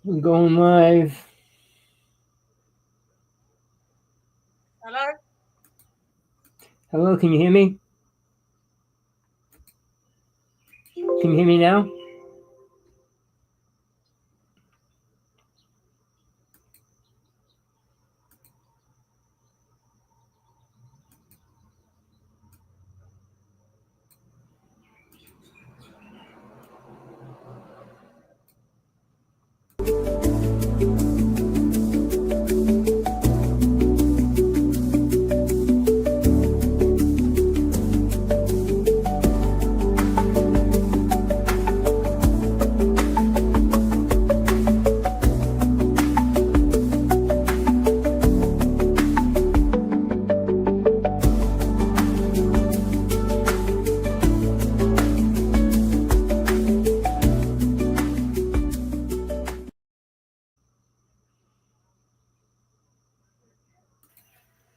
We're going live. Hello? Hello, can you hear me? Can you hear me now?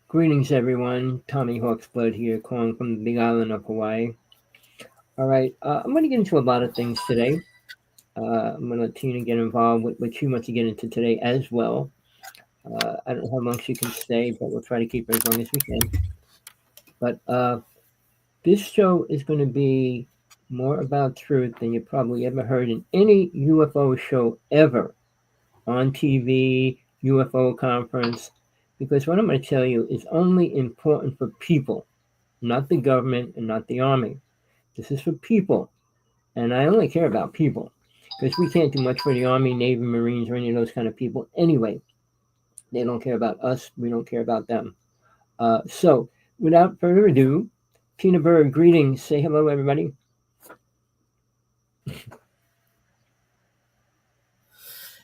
Greetings, everyone. Rev.Hawksblood here, calling from the Big Island of Hawaii. All right, I'm going to get into a lot of things today. I'm going to let Tina get involved with too much to get into today as well. I don't know how long she can stay, but we'll try to keep her as long as we can. But this show is going to be more about truth than you probably ever heard in any UFO show ever on TV, UFO conference, because what I'm going to tell you is only important for people, not the government and not the army. This is for people, and I only care about people because we can't do much for the army, navy, marines, or any of those kind of people anyway. They don't care about us, we don't care about them. So without further ado, Tina Bird, greetings. Say hello, everybody.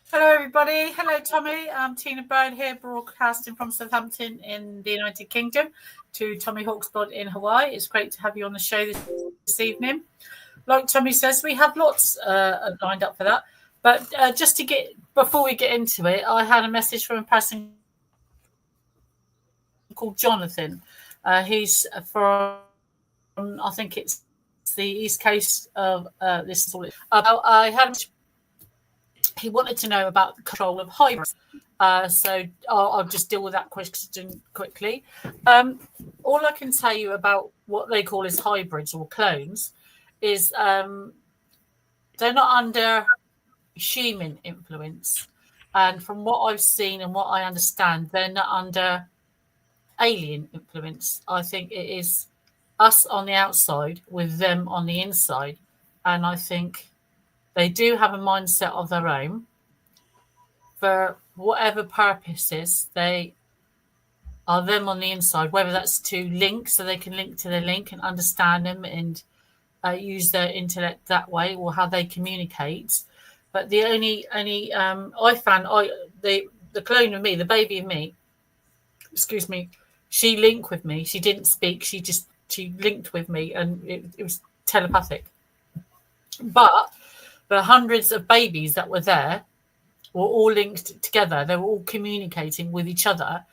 Hello, everybody. Hello, Tommy. I'm Tina Bird here, broadcasting from Southampton in the United Kingdom to Tommy Hawksblood in Hawaii. It's great to have you on the show this evening. Like Tommy says, we have lots lined up for that. But just before we get into it, I had a message from a person called Jonathan. He's from, I think it's the east coast of this. I had he wanted to know about the control of hybrids. So I'll just deal with that question quickly. All I can tell you about what they call as hybrids or clones is they're not under human influence. And from what I've seen and what I understand, they're not under alien influence. I think it is us on the outside with them on the inside. And I think they do have a mindset of their own. For whatever purposes, they are them on the inside, whether that's to link so they can link to the link and understand them and use their intellect that way, or how they communicate. But the only I found the clone of me, the baby of me, excuse me, she linked with me. She didn't speak. She linked with me, and it was telepathic. But the hundreds of babies that were there were all linked together. They were all communicating with each other.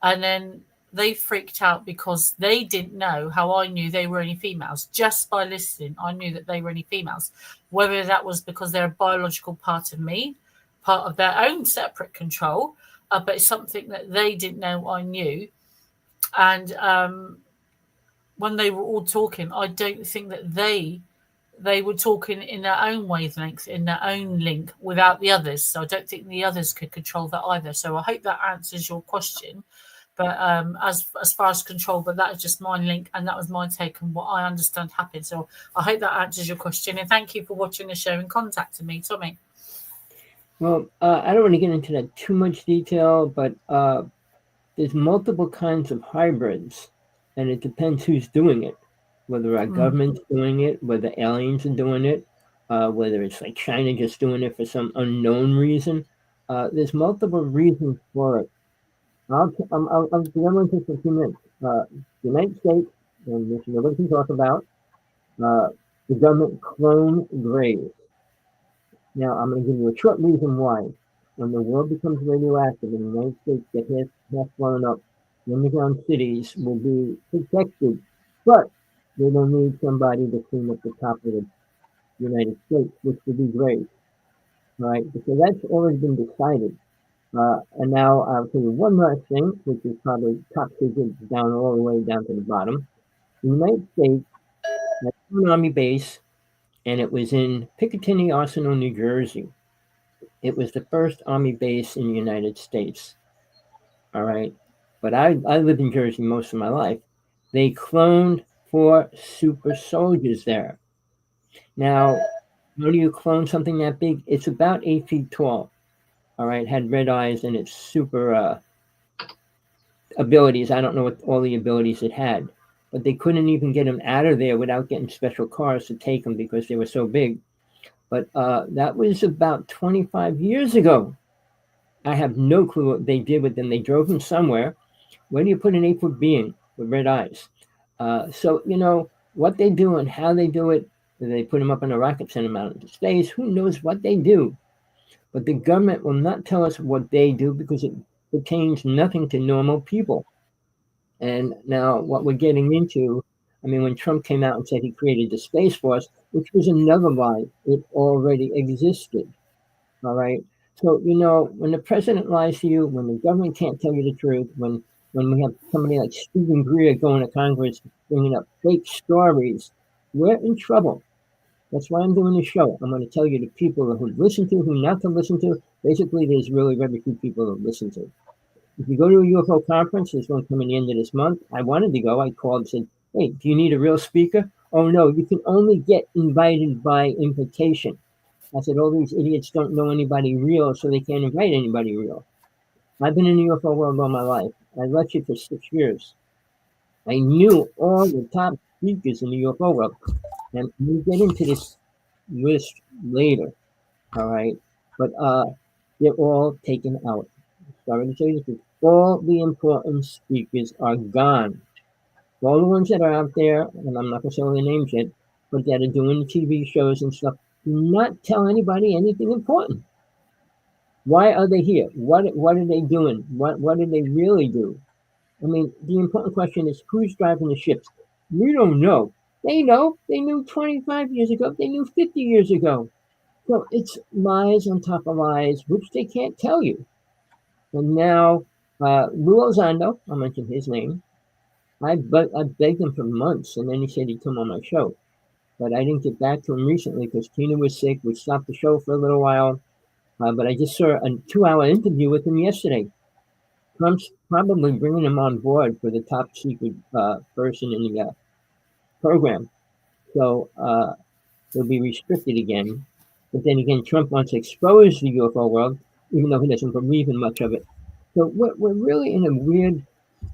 And then they freaked out because they didn't know how I knew they were only females. Just by listening, I knew that they were only females. Whether that was because they're a biological part of me, part of their own separate control, but it's something that they didn't know I knew. And when they were all talking, I don't think that they were talking in their own wavelength, in their own link without the others. So I don't think the others could control that either. So I hope that answers your question. But as far as control, but that is just my link, and that was my take on what I understand happened. So I hope that answers your question. And thank you for watching the show and contacting me, Tommy. Well, I don't want to get into that too much detail, but there's multiple kinds of hybrids, and it depends who's doing it. Whether our government's doing it, whether aliens are doing it, whether it's like China just doing it for some unknown reason. There's multiple reasons for it. I'll get into this in a few minutes. The United States, and this nobody can talk about, the government clone graves. Now, I'm going to give you a short reason why. When the world becomes radioactive and the United States gets half blown up, the underground cities will be protected, but they will need somebody to clean up the top of the United States, which would be great. right? Because that's already been decided. And now I'll tell you one last thing, which is probably top secret down all the way down to the bottom. The United States had an army base, and it was in Picatinny Arsenal, New Jersey. It was the first army base in the United States. All right. But I lived in Jersey most of my life. They cloned 4 super soldiers there. Now, how do you clone something that big? It's about 8 feet tall. All right. Had red eyes and it's super abilities. I don't know what all the abilities it had. But they couldn't even get them out of there without getting special cars to take them because they were so big. But that was about 25 years ago. I have no clue what they did with them. They drove them somewhere. Where do you put an 8 foot being with red eyes? So, what they do and how they do it, they put them up in a rocket, send them out into space. Who knows what they do? But the government will not tell us what they do because it pertains nothing to normal people. And now, what we're getting into, I mean, when Trump came out and said he created the Space Force, which was another lie, it already existed. All right. So, when the president lies to you, when the government can't tell you the truth, when we have somebody like Stephen Greer going to Congress bringing up fake stories, we're in trouble. That's why I'm doing this show. I'm going to tell you the people who listen to, who not to listen to. Basically, there's really very few people to listen to. If you go to a UFO conference, there's one coming the end of this month. I wanted to go. I called and said, hey, do you need a real speaker? Oh, no, you can only get invited by invitation. I said, all these idiots don't know anybody real, so they can't invite anybody real. I've been in the UFO world all my life. I lectured for 6 years. I knew all the top speakers in the UFO world. And we'll get into this list later, all right? But they're all taken out. Sorry to tell you this, all the important speakers are gone. All the ones that are out there, and I'm not going to say all their names yet, but that are doing the TV shows and stuff, do not tell anybody anything important. Why are they here? What are they doing? What do they really do? I mean, the important question is who's driving the ships? We don't know. They know. They knew 25 years ago. They knew 50 years ago. So it's lies on top of lies, which they can't tell you. And now, Lou Elizondo, I'll mention his name. I begged him for months, and then he said he'd come on my show. But I didn't get back to him recently because Tina was sick. We stopped the show for a little while. But I just saw a 2-hour interview with him yesterday. Trump's probably bringing him on board for the top secret person in the program. So he'll be restricted again. But then again, Trump wants to expose the UFO world, even though he doesn't believe in much of it. So we're really in a weird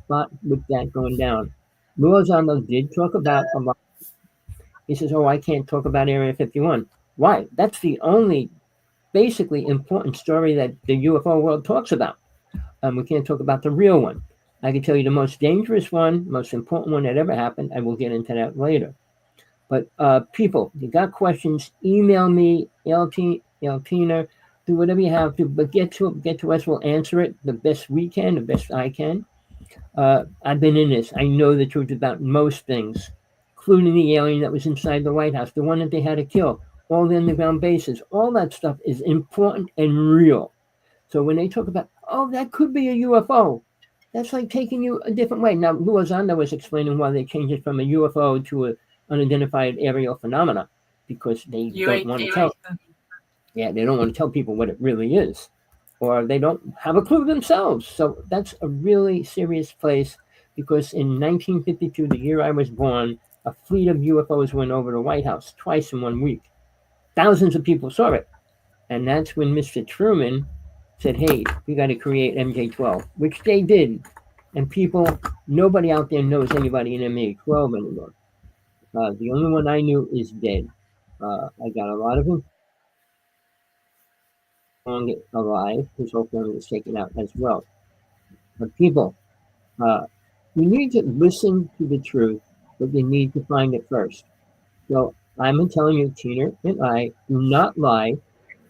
spot with that going down. Lou Elizondo did talk about a lot. He says, oh, I can't talk about Area 51. Why? That's the only basically important story that the UFO world talks about. We can't talk about the real one. I can tell you the most dangerous one, most important one that ever happened. I will get into that later. But people, you got questions, email me, Eltina, do whatever you have to, but get to us. We'll answer it the best we can, the best I can. I've been in this. I know the truth about most things, including the alien that was inside the White House, the one that they had to kill, all the underground bases. All that stuff is important and real. So when they talk about, oh, that could be a UFO, that's like taking you a different way. Now, Lou Elizondo was explaining why they changed it from a UFO to an unidentified aerial phenomena because they don't want to tell. Yeah, they don't want to tell people what it really is, or they don't have a clue themselves. So that's a really serious place because in 1952, the year I was born, a fleet of UFOs went over the White House twice in 1 week. Thousands of people saw it. And that's when Mr. Truman said, hey, we got to create MJ-12, which they did. And people, nobody out there knows anybody in MJ-12 anymore. The only one I knew is dead. I got a lot of him alive. His whole family was taken out as well. But people, you need to listen to the truth, but you need to find it first. So I'm telling you, Tina and I do not lie.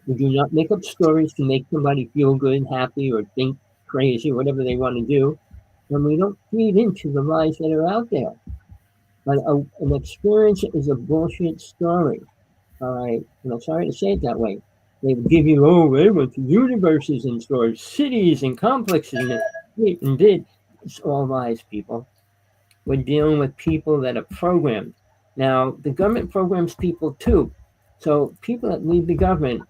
We do not make up stories to make somebody feel good, happy, or think crazy, whatever they want to do. And we don't feed into the lies that are out there. But an experience is a bullshit story. All right. And I'm sorry to say it that way. They would give you, oh, they went to universes and stores, cities and complexes, and did. It's all lies, people. We're dealing with people that are programmed. Now, the government programs people too. So people that leave the government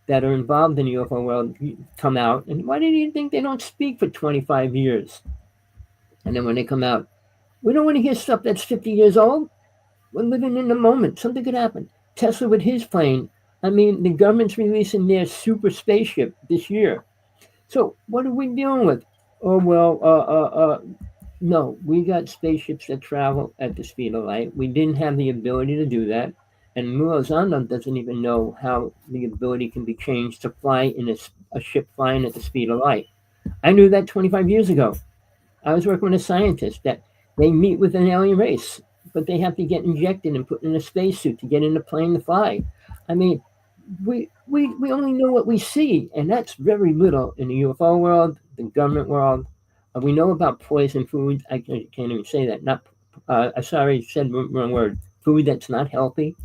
that are involved in the UFO world come out, and why do you think they don't speak for 25 years? And then when they come out, we don't want to hear stuff that's 50 years old. We're living in the moment. Something could happen. Tesla with his plane. I mean, the government's releasing their super spaceship this year. So what are we dealing with? Oh well, no, we got spaceships that travel at the speed of light. We didn't have the ability to do that, and Mulazanda doesn't even know how the ability can be changed to fly in a ship flying at the speed of light. I knew that 25 years ago. I was working with a scientist that they meet with an alien race, but they have to get injected and put in a spacesuit to get in a plane to fly. I mean, we only know what we see, and that's very little in the UFO world, the government world. We know about poison food. I can't even say that. Not, sorry, I said wrong word. Food that's not healthy,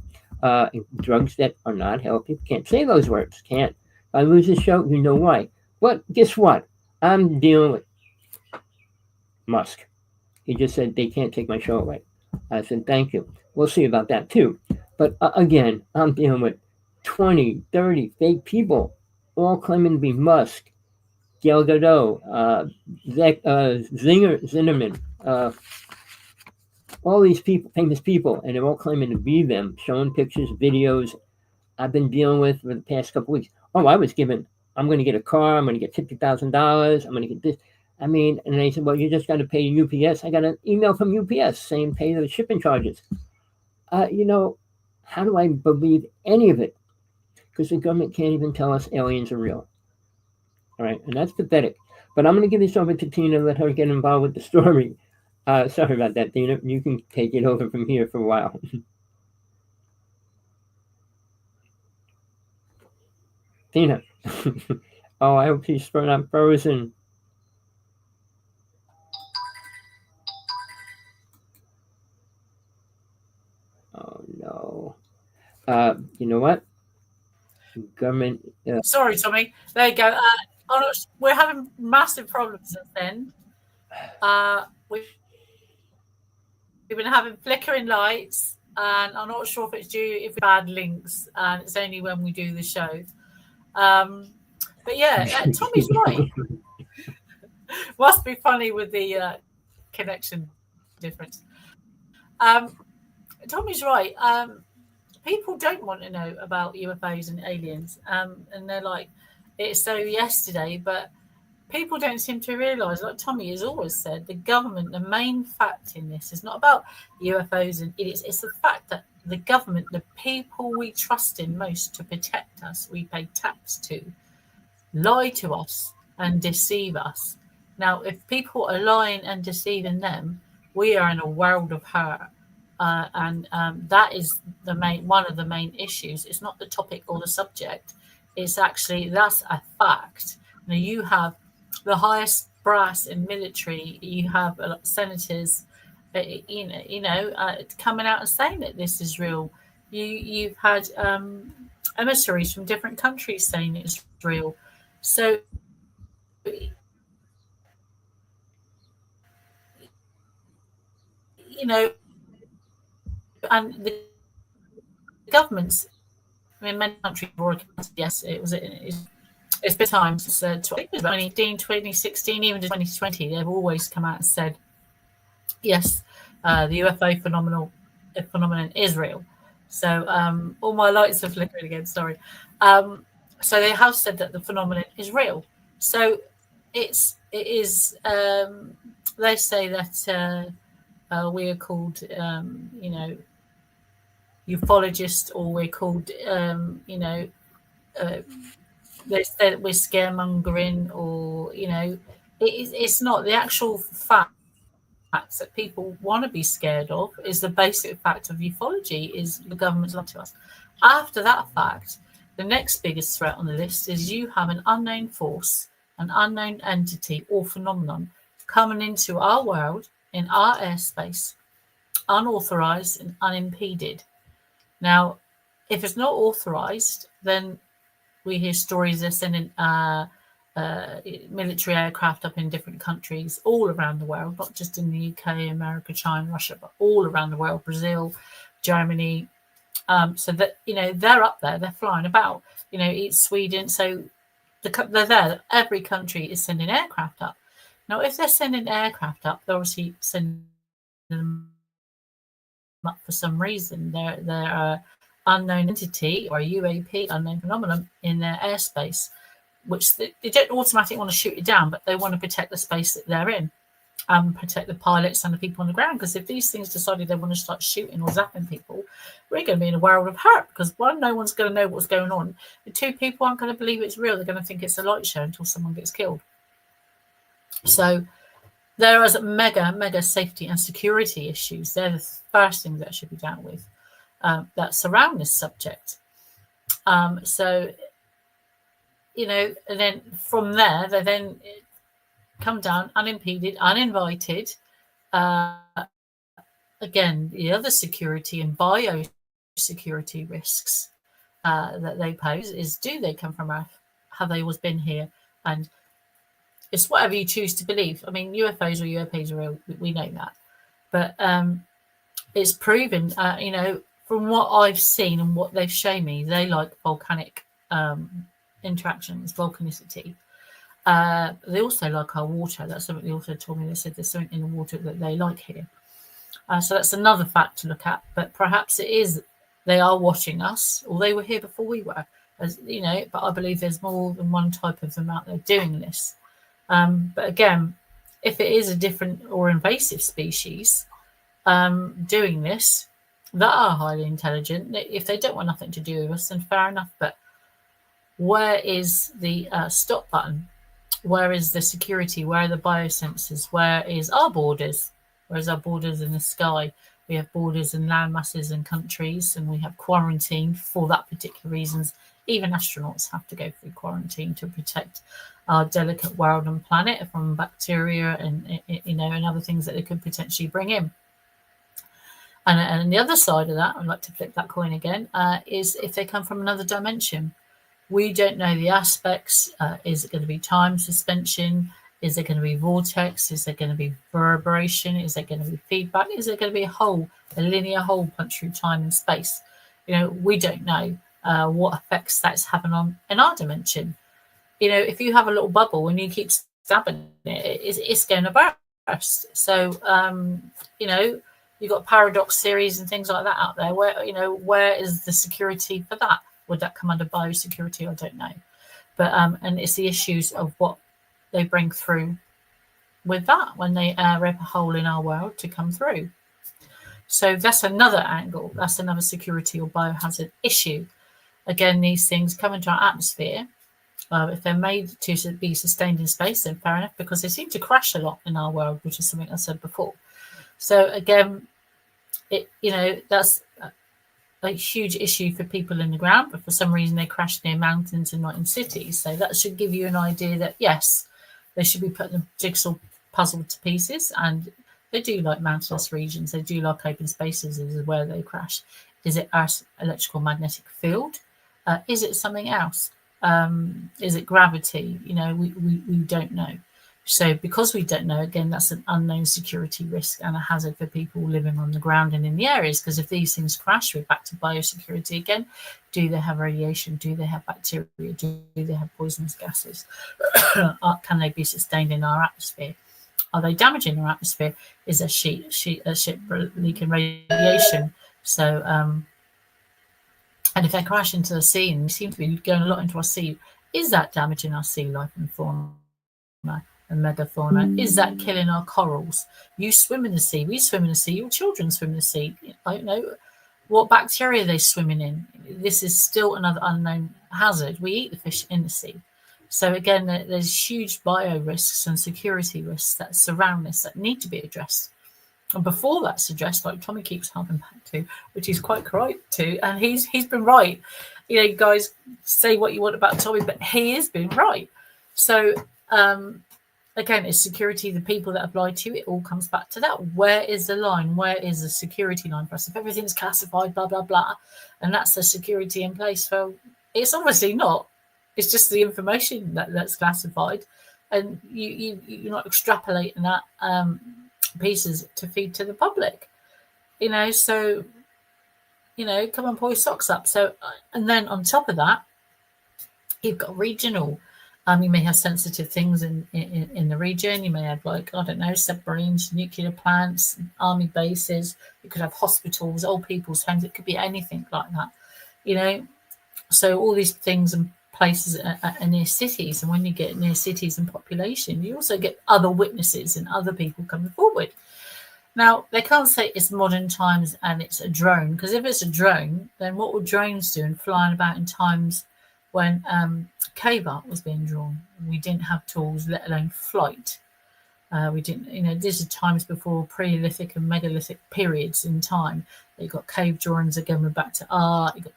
drugs that are not healthy. Can't say those words. Can't. If I lose the show, you know why. But guess what? I'm dealing with Musk. He just said they can't take my show away. I said, thank you. We'll see about that too. But again, I'm dealing with 20, 30 fake people, all claiming to be Musk, Gal Gadot, Zinnerman, all these people, famous people, and they're all claiming to be them, showing pictures, videos. I've been dealing with for the past couple weeks. Oh, I'm going to get a car. I'm going to get $50,000. I'm going to get this. I mean, and they said, well, you just got to pay UPS. I got an email from UPS saying pay the shipping charges. How do I believe any of it? Because the government can't even tell us aliens are real. All right, and that's pathetic. But I'm going to give this over to Tina, let her get involved with the story. Sorry about that, Tina. You can take it over from here for a while. Tina. Oh, I hope she's not frozen. Oh, no. You know what? Government. Sorry, Tommy. There you go. We're having massive problems since then. We've been having flickering lights, and I'm not sure if it's due if bad links, and it's only when we do the show. But yeah, Tommy's right. Must be funny with the connection difference. Tommy's right. People don't want to know about UFOs and aliens, and they're like, it's so yesterday, but people don't seem to realise, like Tommy has always said, the government, the main fact in this is not about UFOs and idiots, it's the fact that the government, the people we trust in most to protect us, we pay tax to, lie to us and deceive us. Now, if people are lying and deceiving them, we are in a world of hurt. And that is one of the main issues. It's not the topic or the subject. It's actually, that's a fact. Now, you have the highest brass in military. You have senators, coming out and saying that this is real. You've had emissaries from different countries saying it's real. So, and the governments, I mean, many countries have already, yes, it's been time since 2015, 2016, even 2020, they've always come out and said, yes, the UFO phenomenon is real. So all my lights are flickering again, sorry. So they have said that the phenomenon is real. So it is, they say that we are called, ufologists, or we're called, they say that we're scaremongering, or, it's not the actual facts that people want to be scared of. Is the basic fact of ufology is the government's lying to us. After that fact, the next biggest threat on the list is you have an unknown force, an unknown entity or phenomenon coming into our world, in our airspace, unauthorized and unimpeded. Now, if it's not authorized, then we hear stories they're sending military aircraft up in different countries all around the world, not just in the UK, America, China, Russia, but all around the world, Brazil, Germany. So that, they're up there, they're flying about, it's Sweden. So they're there. Every country is sending aircraft up. Now, if they're sending aircraft up, they're obviously sending them up for some reason. They're an unknown entity or a UAP, unknown phenomenon, in their airspace, which they don't automatically want to shoot it down, but they want to protect the space that they're in, protect the pilots and the people on the ground. Because if these things decided they want to start shooting or zapping people, we're going to be in a world of hurt. Because one, no one's going to know what's going on. And two, people aren't going to believe it's real. They're going to think it's a light show until someone gets killed. So there is mega safety and security issues. They're the first things that should be dealt with that surround this subject. So, and then from there, they then come down unimpeded, uninvited. Again, the other security and biosecurity risks that they pose is, do they come from Earth? Have they always been here? And it's whatever you choose to believe. I mean, UFOs or UAPs are real. We know that. But it's proven, from what I've seen and what they've shown me, they like volcanic interactions, volcanicity. They also like our water. That's something they also told me. They said there's something in the water that they like here. So that's another fact to look at. But perhaps it is they are watching us, or they were here before we were. But I believe there's more than one type of them out there doing this. But again, if it is a different or invasive species doing this that are highly intelligent, if they don't want nothing to do with us, then fair enough. But where is the stop button? Where is the security? Where are the biosensors? Where is our borders? Where is our borders in the sky? We have borders in land masses and countries, and we have quarantine for that particular reasons. Even astronauts have to go through quarantine to protect our delicate world and planet from bacteria and and other things that they could potentially bring in. And the other side of that, I'd like to flip that coin again, is if they come from another dimension. We don't know the aspects. Is it going to be time suspension? Is it going to be vortex? Is there going to be reverberation? Is there going to be feedback? Is it going to be a linear hole punch through time and space? We don't know what effects that's having on in our dimension. If you have a little bubble and you keep stabbing it's going to burst. So, you've got paradox theories and things like that out there where, where is the security for that? Would that come under biosecurity? I don't know. But, and it's the issues of what they bring through with that when they rip a hole in our world to come through. So that's another angle. That's another security or biohazard issue. Again, these things come into our atmosphere. If they're made to be sustained in space, then fair enough, because they seem to crash a lot in our world, which is something I said before. So again, that's a huge issue for people in the ground, but for some reason they crash near mountains and not in cities. So that should give you an idea that yes, they should be putting the jigsaw puzzle to pieces, and they do like mountainous regions. They do like open spaces. Is where they crash. Is it Earth's electrical magnetic field? Is it something else? Is it gravity? We don't know. So because we don't know, again, that's an unknown security risk and a hazard for people living on the ground and in the areas. Because if these things crash, we're back to biosecurity again. Do they have radiation? Do they have bacteria? Do they have poisonous gases? Can they be sustained in our atmosphere? Are they damaging our atmosphere? Is a ship leaking radiation? So, and if they crash into the sea, and we seem to be going a lot into our sea, is that damaging our sea life and fauna and megafauna? Is that killing our corals? You swim in the sea, we swim in the sea, your children swim in the sea. I don't know what bacteria are they swimming in. This is still another unknown hazard. We eat the fish in the sea. So again, there's huge bio risks and security risks that surround this that need to be addressed. And before that's addressed, like Tommy keeps harping back to, which he's quite correct to, and he's been right. You guys say what you want about Tommy, but he has been right. So again, it's security, the people that have lied to you, it all comes back to that. Where is the line? Where is the security line for us? If everything's classified, blah, blah, blah, and that's the security in place, well, it's obviously not. It's just the information that's classified, and you're not extrapolating that pieces to feed to the public. So come and pull your socks up. So, and then on top of that, you've got regional. You may have sensitive things in the region. You may have, like, I don't know, submarines, nuclear plants, army bases. You could have hospitals, old people's homes. It could be anything like that. So all these things and places are near cities. And when you get near cities and population, you also get other witnesses and other people coming forward. Now, they can't say it's modern times and it's a drone, because if it's a drone, then what would drones do and flying about in times when cave art was being drawn? We didn't have tools, let alone flight. We didn't, these are times before Paleolithic and megalithic periods in time. You've got cave drawings that go back to art. You've got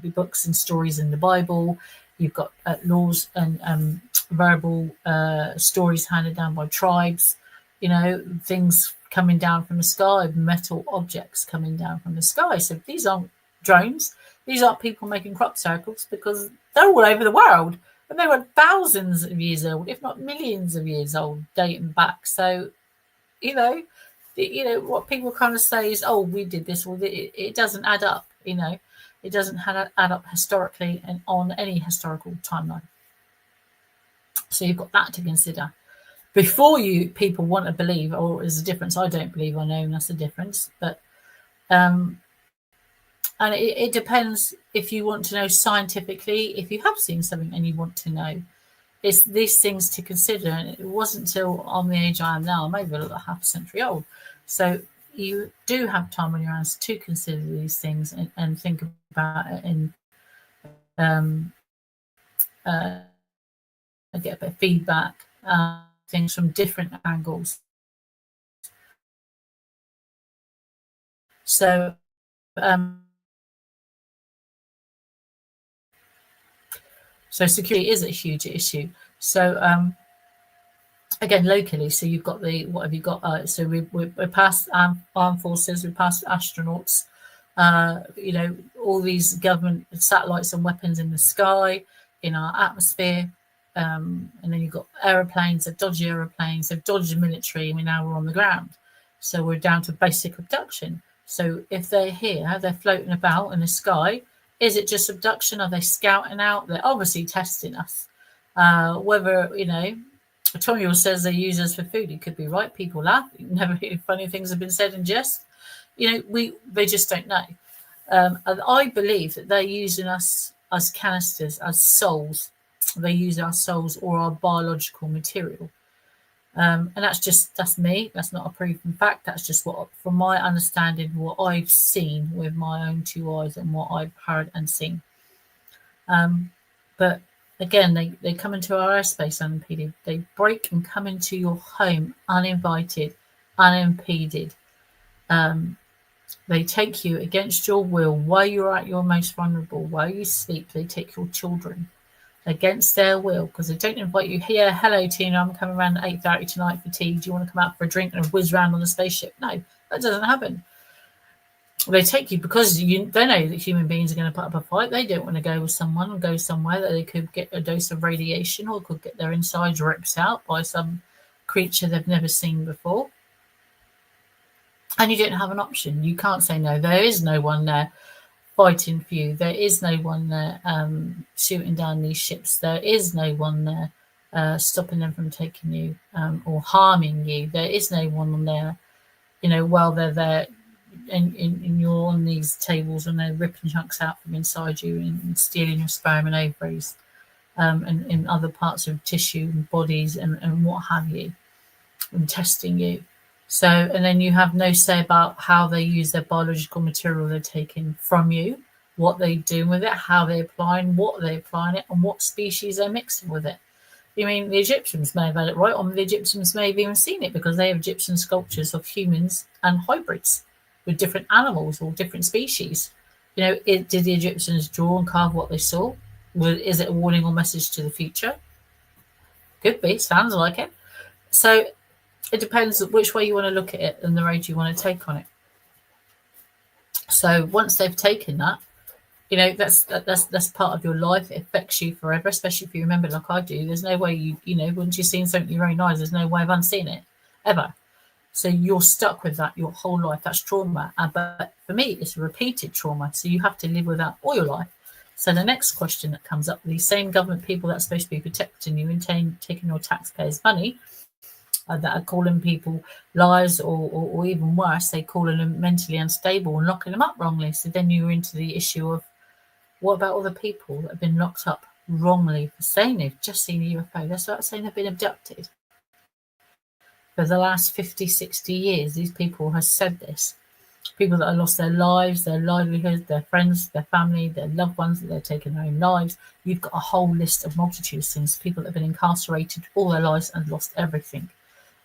the books and stories in the Bible. You've got laws and verbal stories handed down by tribes. Things coming down from the sky, metal objects coming down from the sky. So these aren't drones. These aren't people making crop circles, because they're all over the world. And they were thousands of years old, if not millions of years old, dating back. So, what people kind of say is, oh, we did this. Well, it doesn't add up, It doesn't add up historically and on any historical timeline. So you've got that to consider. Before people want to believe, or there's a difference, I don't believe, I know that's the difference. But, and it depends if you want to know scientifically, if you have seen something and you want to know. It's these things to consider. And it wasn't until I'm the age I am now, I'm over half a century old. So you do have time on your hands to consider these things and think about it and get a bit of feedback, things from different angles. So security is a huge issue. So again, locally, so you've got what have you got? So we're past armed forces, we're past astronauts, all these government satellites and weapons in the sky, in our atmosphere. And then you've got aeroplanes, they've dodged aeroplanes, they've dodged the military, and now we're on the ground. So we're down to basic abduction. So if they're here, they're floating about in the sky, is it just abduction? Are they scouting out? They're obviously testing us. Whether, Tommy says they use us for food. It could be right. People laugh. Never funny things have been said in jest. They just don't know. And I believe that they're using us as canisters, as souls. They use our souls or our biological material. And that's me. That's not a proven fact. That's just what, from my understanding, what I've seen with my own two eyes and what I've heard and seen. But again, they come into our airspace unimpeded. They break and come into your home uninvited, unimpeded. They take you against your will while you're at your most vulnerable. While you sleep, they take your children against their will, because they don't invite you here. Hello, Tina, I'm coming around at 8:30 tonight for tea. Do you want to come out for a drink and whiz around on a spaceship? No, that doesn't happen. They take you because they know that human beings are going to put up a fight. They don't want to go with someone and go somewhere that they could get a dose of radiation or could get their insides ripped out by some creature they've never seen before. And you don't have an option. You can't say no. There is no one there fighting for you. There is no one there shooting down these ships. There is no one there stopping them from taking you or harming you. There is no one there, while they're there and you're on these tables and they're ripping chunks out from inside you and stealing your sperm and ovaries and in other parts of tissue and bodies and what have you, and testing you. So, and then you have no say about how they use their biological material they're taking from you, what they do with it, how they apply and what they apply it, and what species they're mixing with it. I mean, the Egyptians may have had it right, or the Egyptians may have even seen it, because they have Egyptian sculptures of humans and hybrids with different animals or different species. Did the Egyptians draw and carve what they saw? Is it a warning or message to the future? Could be, sounds like it. So it depends which way you want to look at it and the road you want to take on it. So once they've taken that, you know, that's part of your life. It affects you forever, especially if you remember like I do. There's no way you know, once you've seen something with your own eyes, there's no way of unseeing it ever. So you're stuck with that your whole life. That's trauma. But for me, it's repeated trauma. So you have to live with that all your life. So the next question that comes up, these same government people that's supposed to be protecting you and taking your taxpayers' money, that are calling people liars, or even worse, they calling them mentally unstable and locking them up wrongly. So then you're into the issue of, what about all the people that have been locked up wrongly for saying they've just seen a UFO? That's like saying they've been abducted. For the last 50, 60 years, these people have said this. People that have lost their lives, their livelihoods, their friends, their family, their loved ones, that they're taking their own lives. You've got a whole list of multitudes of things. People that have been incarcerated all their lives and lost everything.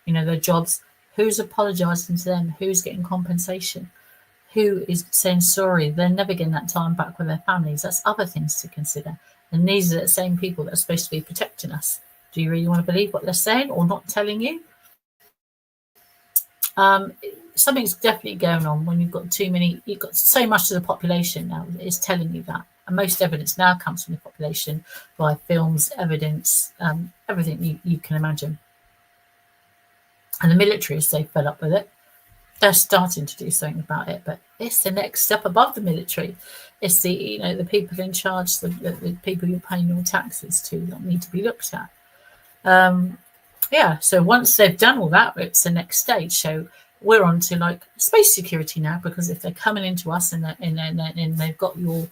You know, their jobs. Who's apologising to them? Who's getting compensation? Who is saying sorry? They're never getting that time back with their families. That's other things to consider. And these are the same people that are supposed to be protecting us. Do you really want to believe what they're saying or not telling you? Something's definitely going on when you've got you've got so much of the population now that is telling you that. And most evidence now comes from the population by films, evidence, everything you can imagine. And the military is so fed up with it. They're starting to do something about it, but it's the next step above the military. It's the, you know, the people in charge, the people you're paying your taxes to, that need to be looked at. So once they've done all that, it's the next stage. So we're on to like space security now, because if they're coming into us and they've got your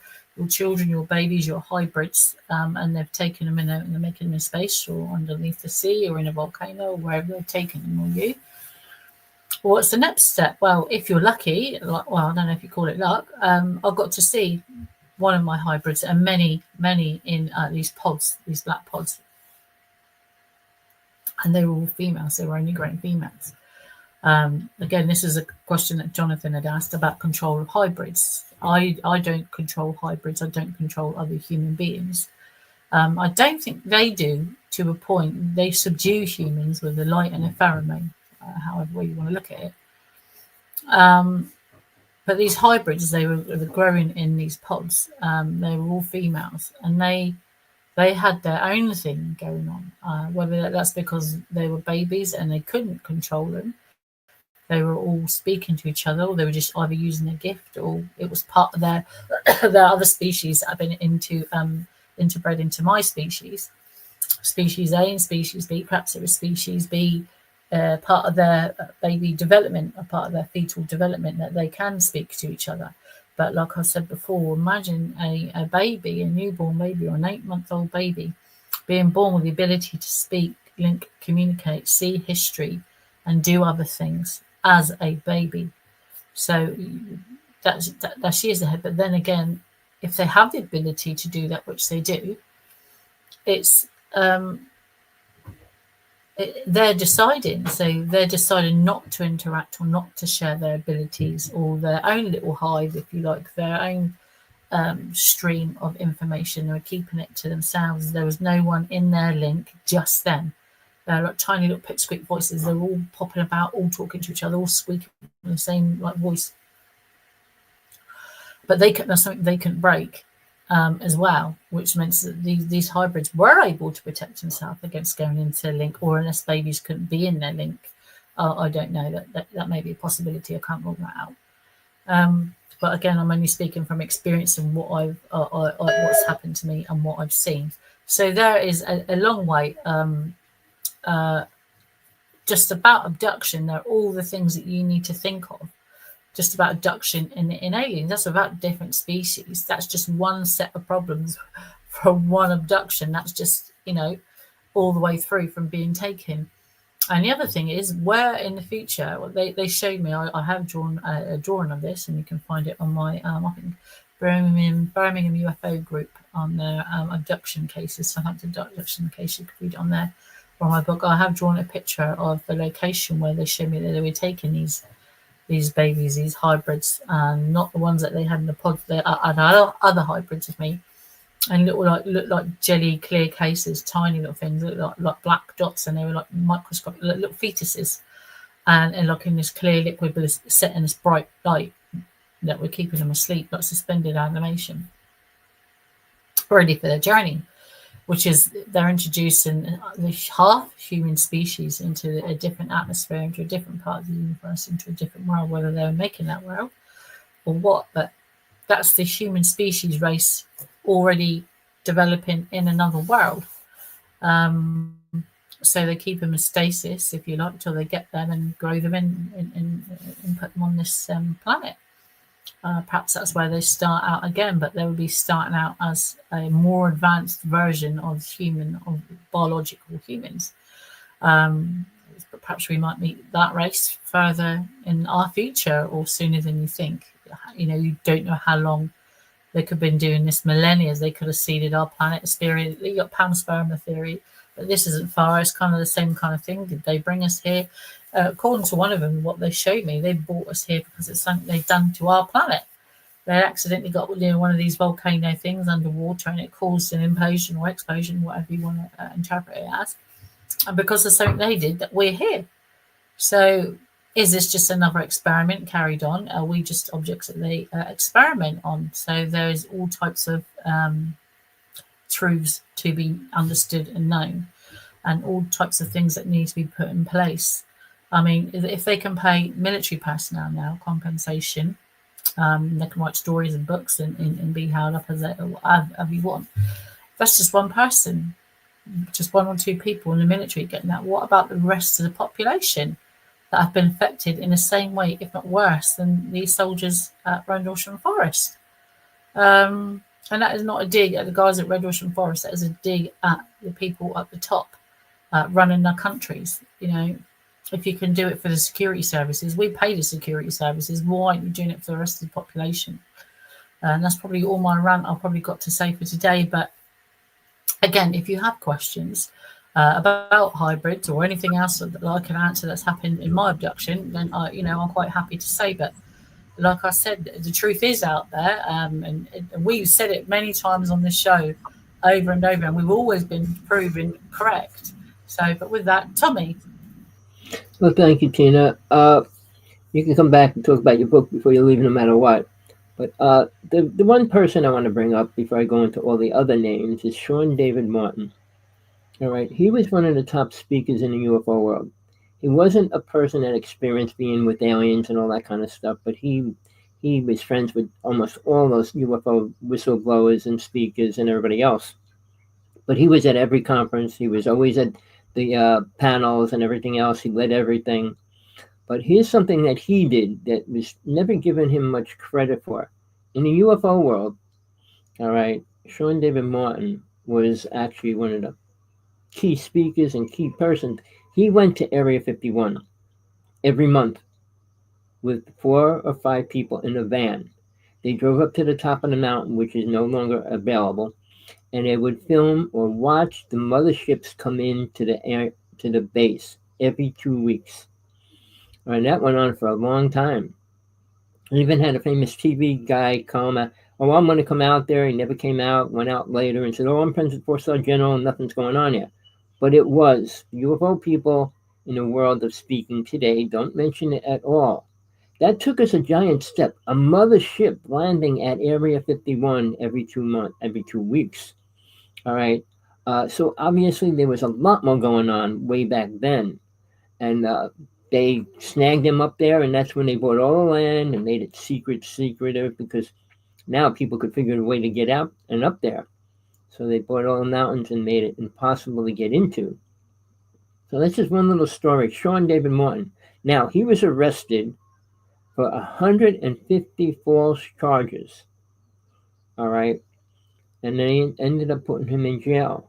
children, your babies, your hybrids, and they've taken them and they're making them in space or underneath the sea or in a volcano or wherever they're taking them, or you. What's the next step? Well, if you're lucky, I don't know if you call it luck, I've got to see one of my hybrids and many in these pods, these black pods. And they were all females. They were only great females. Again, this is a question that Jonathan had asked about control of hybrids. I don't control hybrids. I don't control other human beings. I don't think they do, to a point. They subdue humans with a light and a pheromone, however way you want to look at it. But these hybrids, they were growing in these pods. They were all females, and they had their own thing going on. Whether that's because they were babies and they couldn't control them, they were all speaking to each other, or they were just either using a gift, or it was part of their other species that have been interbred into my species. Species A and species B, perhaps it was species B, part of their baby development, or part of their fetal development, that they can speak to each other. But like I said before, imagine a baby, a newborn baby or an 8-month-old baby being born with the ability to speak, link, communicate, see history, and do other things as a baby. So that she is ahead. But then again, if they have the ability to do that, which they do, it's they're deciding. So they're deciding not to interact or not to share their abilities, or their own little hive, if you like, their own stream of information. They're keeping it to themselves. There was no one in their link, just them. They're like tiny little pipsqueak voices. They're all popping about, all talking to each other, all squeaking the same like voice. But that's something they couldn't break as well, which means that these hybrids were able to protect themselves against going into their link, or unless babies couldn't be in their link. I don't know. That may be a possibility. I can't rule that out. But again, I'm only speaking from experience and what what's happened to me and what I've seen. So there is a long way. Just about abduction, there are all the things that you need to think of. Just about abduction in aliens. That's about different species. That's just one set of problems from one abduction. That's just, all the way through from being taken. And the other thing is, where in the future, they showed me, I have drawn a drawing of this, and you can find it on my, I think, Birmingham UFO group on their abduction cases. Southampton abduction case, you can read it on there. On my book, I have drawn a picture of the location where they showed me that they were taking these babies, these hybrids, and not the ones that they had in the pods. They had other hybrids of me, and look like jelly clear cases, tiny little things, look like black dots, and they were like microscopic, little fetuses, and like in this clear liquid, but set in this bright light that were keeping them asleep, like suspended animation. ready for their journey, which is they're introducing the half human species into a different atmosphere, into a different part of the universe, into a different world, whether they're making that world or what. But that's the human species race already developing in another world. So they keep them in stasis, if you like, till they get them and grow them and put them on this planet. Perhaps that's where they start out again, but they will be starting out as a more advanced version of biological humans. But perhaps we might meet that race further in our future or sooner than you think. You don't know how long they could have been doing this, millennia. They could have seeded our planet. You got panspermia theory, but this isn't far. It's kind of the same kind of thing. Did they bring us here? According to one of them, what they showed me, they brought us here because it's something they've done to our planet. They accidentally got one of these volcano things underwater, and it caused an implosion or explosion, whatever you want to interpret it as. And because of something they did, that we're here. So is this just another experiment carried on? Are we just objects that they experiment on? So there's all types of truths to be understood and known, and all types of things that need to be put in place. I mean, if they can pay military personnel now compensation, they can write stories and books and be held up as whatever you want. That's just one person, just one or two people in the military getting that. What about the rest of the population that have been affected in the same way, if not worse, than these soldiers at Rendlesham Forest? And that is not a dig at the guys at Rendlesham Forest. That is a dig at the people at the top running their countries. If you can do it for the security services, we pay the security services. Why aren't you doing it for the rest of the population? And that's probably all my rant I've probably got to say for today. But again, if you have questions about hybrids or anything else that I can answer that's happened in my abduction, then I'm quite happy to say. But like I said, the truth is out there, and we've said it many times on this show, over and over, and we've always been proven correct. So, but with that, Tommy. Well, thank you, Tina. You can come back and talk about your book before you leave, no matter what. But the one person I want to bring up before I go into all the other names is Sean David Martin. All right, he was one of the top speakers in the UFO world. He wasn't a person that experienced being with aliens and all that kind of stuff, but he was friends with almost all those UFO whistleblowers and speakers and everybody else. But he was at every conference. He was always at the panels and everything else. He led everything. But here's something that he did that was never given him much credit for. In the UFO world, all right, Sean David Martin was actually one of the key speakers and key persons. He went to Area 51 every month with 4 or 5 people in a van. They drove up to the top of the mountain, which is no longer available, and they would film or watch the motherships come into the base every 2 weeks. And that went on for a long time. I even had a famous TV guy come, I'm going to come out there. He never came out, went out later and said, I'm friends with 4-star general and nothing's going on yet. But it was. UFO people in the world of speaking today don't mention it at all. That took us a giant step. A mothership landing at Area 51 every 2 weeks. All right. So obviously there was a lot more going on way back then. And they snagged him up there, and that's when they bought all the land and made it secretive, because now people could figure a way to get out and up there. So they bought all the mountains and made it impossible to get into. So that's just one little story. Sean David Martin. Now, he was arrested for 150 false charges. All right. And they ended up putting him in jail.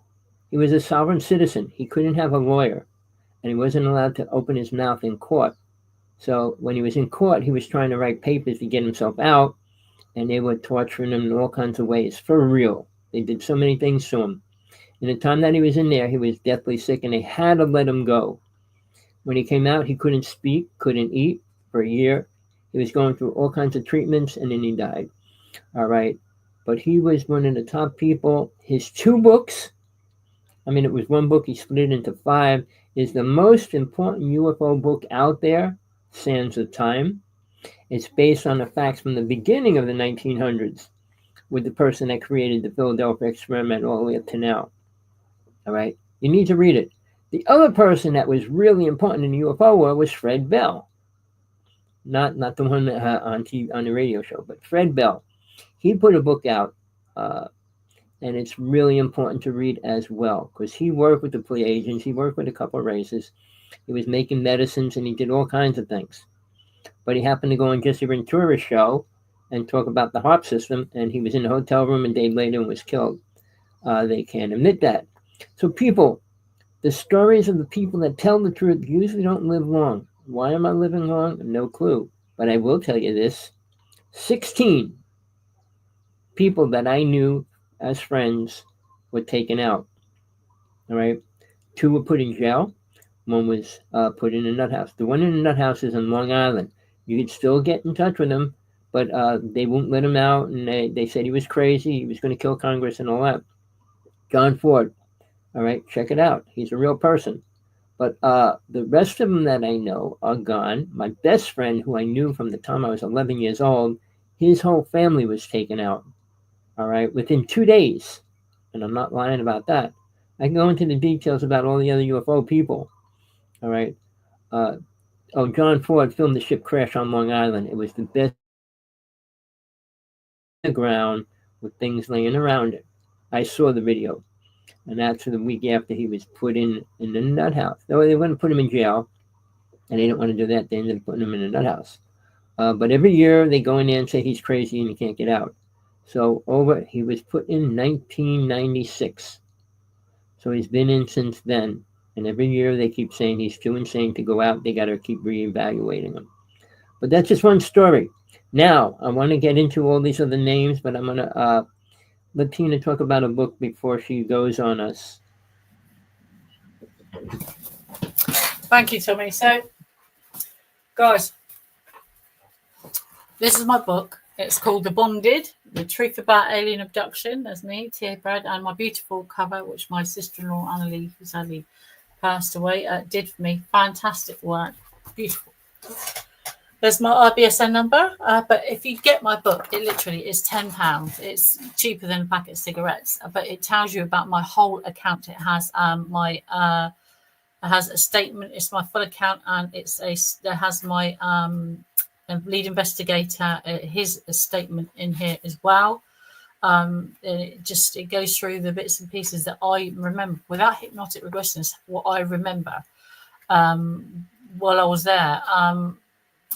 He was a sovereign citizen. He couldn't have a lawyer, and he wasn't allowed to open his mouth in court. So when he was in court, he was trying to write papers to get himself out, and they were torturing him in all kinds of ways, for real. They did so many things to him. In the time that he was in there, he was deathly sick, and they had to let him go. When he came out, he couldn't speak, couldn't eat for a year. He was going through all kinds of treatments, and then he died. All right. But he was one of the top people. His 2 books, it was one book, he split it into 5, is the most important UFO book out there, Sands of Time. It's based on the facts from the beginning of the 1900s. with the person that created the Philadelphia experiment all the way up to now. All right, you need to read it. The other person that was really important in the UFO world was Fred Bell, not the one on TV, on the radio show, but Fred Bell. He put a book out, and it's really important to read as well because he worked with the plea agents. He worked with a couple of races. He was making medicines and he did all kinds of things. But he happened to go on Jesse Ventura's show and talk about the HARP system, and he was in the hotel room a day later and was killed. They can't admit that. So people, the stories of the people that tell the truth usually don't live long. Why am I living long? No clue. But I will tell you this. 16 people that I knew as friends were taken out. All right. 2 were put in jail. 1 was put in a nut house. The one in the nut house is in Long Island. You could still get in touch with him, but they won't let him out, and they said he was crazy. He was going to kill Congress and all that. John Ford. All right, check it out. He's a real person. But the rest of them that I know are gone. My best friend, who I knew from the time I was 11 years old, his whole family was taken out. All right, within 2 days. And I'm not lying about that. I can go into the details about all the other UFO people. All right. John Ford filmed the ship crash on Long Island. It was the best on the ground with things laying around it. I saw the video. And that's the week after he was put in the nut house. They wouldn't put him in jail, and they didn't want to do that. They ended up putting him in a nut house. But every year they go in there and say he's crazy and he can't get out. So he was put in 1996. So he's been in since then. And every year they keep saying he's too insane to go out. They got to keep reevaluating him. But that's just one story. Now, I want to get into all these other names, but I'm going to let Tina talk about a book before she goes on us. Thank you, Tommy. So, guys, this is my book. It's called The Bonded, The Truth About Alien Abduction. There's me, Tia Brad, and my beautiful cover, which my sister-in-law, Annalie, who sadly passed away, did for me. Fantastic work. Beautiful. There's my IBSN number, but if you get my book, it literally is £10. It's cheaper than a packet of cigarettes, but it tells you about my whole account. It has it has a statement. It's my full account, and it has my lead investigator, his statement in here as well. It goes through the bits and pieces that I remember without hypnotic regressions. What I remember while I was there.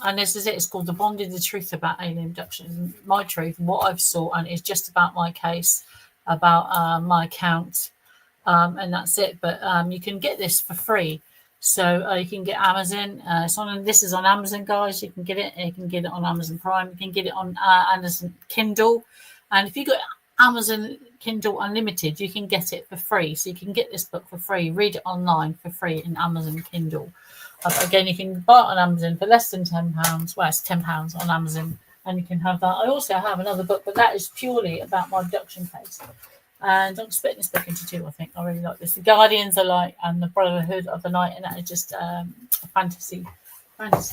And this is it. It's called The Bonded, The Truth About Alien Abduction. My truth, what I've saw, and it's just about my case, about my account, and that's it. But you can get this for free. So you can get Amazon. This is on Amazon, guys. You can get it. You can get it on Amazon Prime. You can get it on Amazon Kindle. And if you got Amazon Kindle Unlimited, you can get it for free. So you can get this book for free. Read it online for free in Amazon Kindle. Again, you can buy it on Amazon for less than £10. Well, it's £10 on Amazon, and you can have that. I also have another book, but that is purely about my abduction case. And I'm splitting this book into 2, I think. I really like this. The Guardians are like, and the Brotherhood of the Night, and that is just a fantasy kind of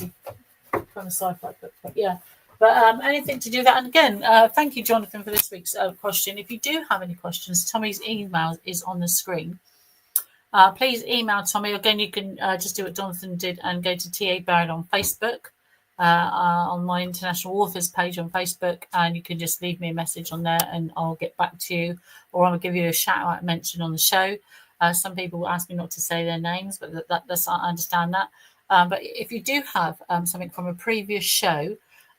sci-fi book. But yeah. But anything to do with that. And again, thank you, Jonathan, for this week's question. If you do have any questions, Tommy's email is on the screen. Please email Tommy. Again, you can just do what Jonathan did and go to TA Barrett on Facebook, on my International Authors page on Facebook, and you can just leave me a message on there and I'll get back to you, or I'll give you a shout out mention on the show. Some people ask me not to say their names, but that's I understand that. But if you do have something from a previous show,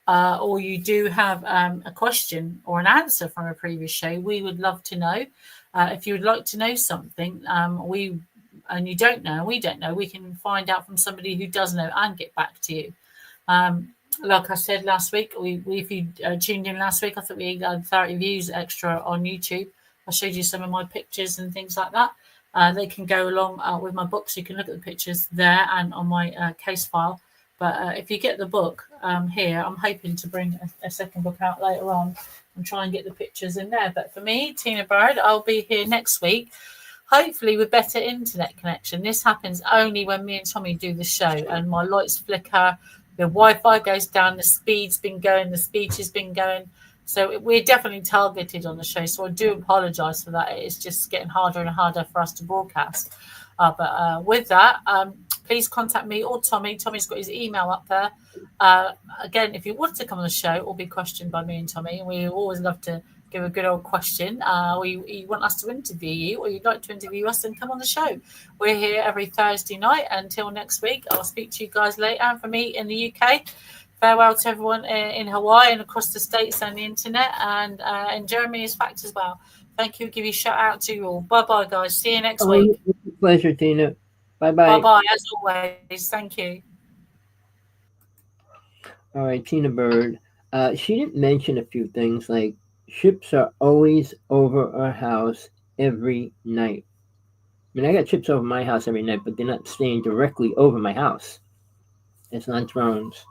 or you do have a question or an answer from a previous show, we would love to know. If you would like to know something, and you don't know, we don't know, we can find out from somebody who does know and get back to you. Like I said last week, if you tuned in last week, I think we had 30 views extra on YouTube. I showed you some of my pictures and things like that. They can go along with my book, so you can look at the pictures there and on my case file. But if you get the book here, I'm hoping to bring a second book out later on and try and get the pictures in there. But for me, Tina Barrett, I'll be here next week, hopefully with better internet connection. This happens only when me and Tommy do the show and my lights flicker, the Wi-Fi goes down, the speed's been going, the speech has been going. So we're definitely targeted on the show. So I do apologise for that. It's just getting harder and harder for us to broadcast. But with that, please contact me or Tommy. Tommy's got his email up there. Again, if you want to come on the show or be questioned by me and Tommy, we always love to give a good old question. Or you want us to interview you, or you'd like to interview us, then come on the show. We're here every Thursday night. Until next week, I'll speak to you guys later. And for me in the UK, farewell to everyone in Hawaii and across the States and the internet, and in Germany is fact as well. Thank you. Give you a shout out to you all. Bye bye, guys. See you next week. Pleasure, Tina. Bye Bye bye. bye, as always. Thank you. All right, Tina Bird. She didn't mention a few things like ships are always over our house every night. I mean, I got ships over my house every night, but they're not staying directly over my house. It's not drones.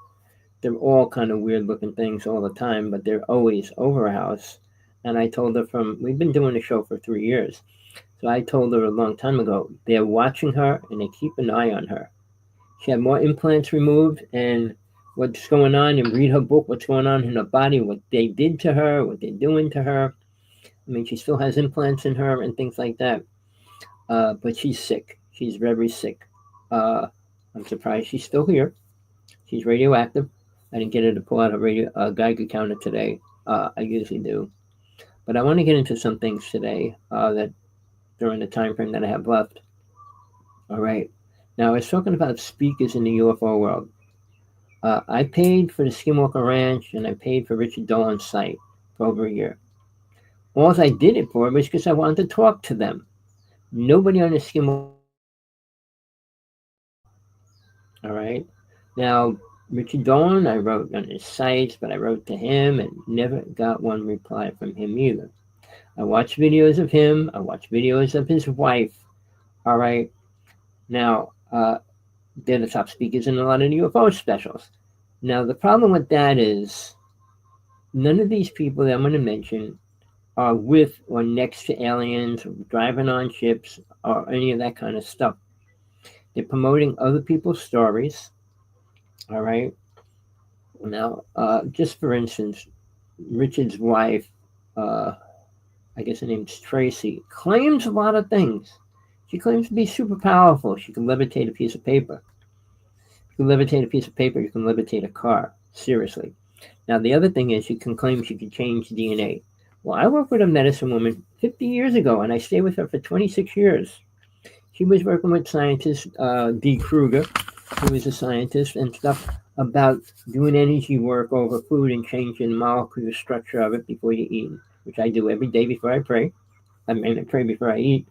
They're all kind of weird looking things all the time, but they're always over our house. And I told her we've been doing the show for 3 years. So I told her a long time ago, they're watching her and they keep an eye on her. She had more implants removed, and what's going on, and read her book, what's going on in her body, what they did to her, what they're doing to her. I mean, she still has implants in her and things like that. But she's sick. She's very sick. I'm surprised she's still here. She's radioactive. I didn't get her to pull out a Geiger counter today. I usually do. But I want to get into some things today that during the time frame that I have left. All right. Now, I was talking about speakers in the UFO world. I paid for the Skinwalker Ranch, and I paid for Richard Dolan's site for over a year. All I did it for was because I wanted to talk to them. Nobody on the Skinwalker. All right. Now, Richard Dolan, I wrote on his sites, but I wrote to him and never got one reply from him either. I watched videos of him. I watched videos of his wife. All right. Now, they're the top speakers in a lot of the UFO specials. Now, the problem with that is none of these people that I'm going to mention are with or next to aliens, or driving on ships, or any of that kind of stuff. They're promoting other people's stories. All right. Now, just for instance, Richard's wife, I guess her name's Tracy, claims a lot of things. She claims to be super powerful. She can levitate a piece of paper. You can levitate a piece of paper. You can levitate a car. Seriously. Now, the other thing is she can claim she can change DNA. Well, I worked with a medicine woman 50 years ago, and I stayed with her for 26 years. She was working with scientist D. Kruger, who was a scientist, and stuff about doing energy work over food and changing the molecular structure of it before you eat, which I do every day before I pray. I mean, I pray before I eat.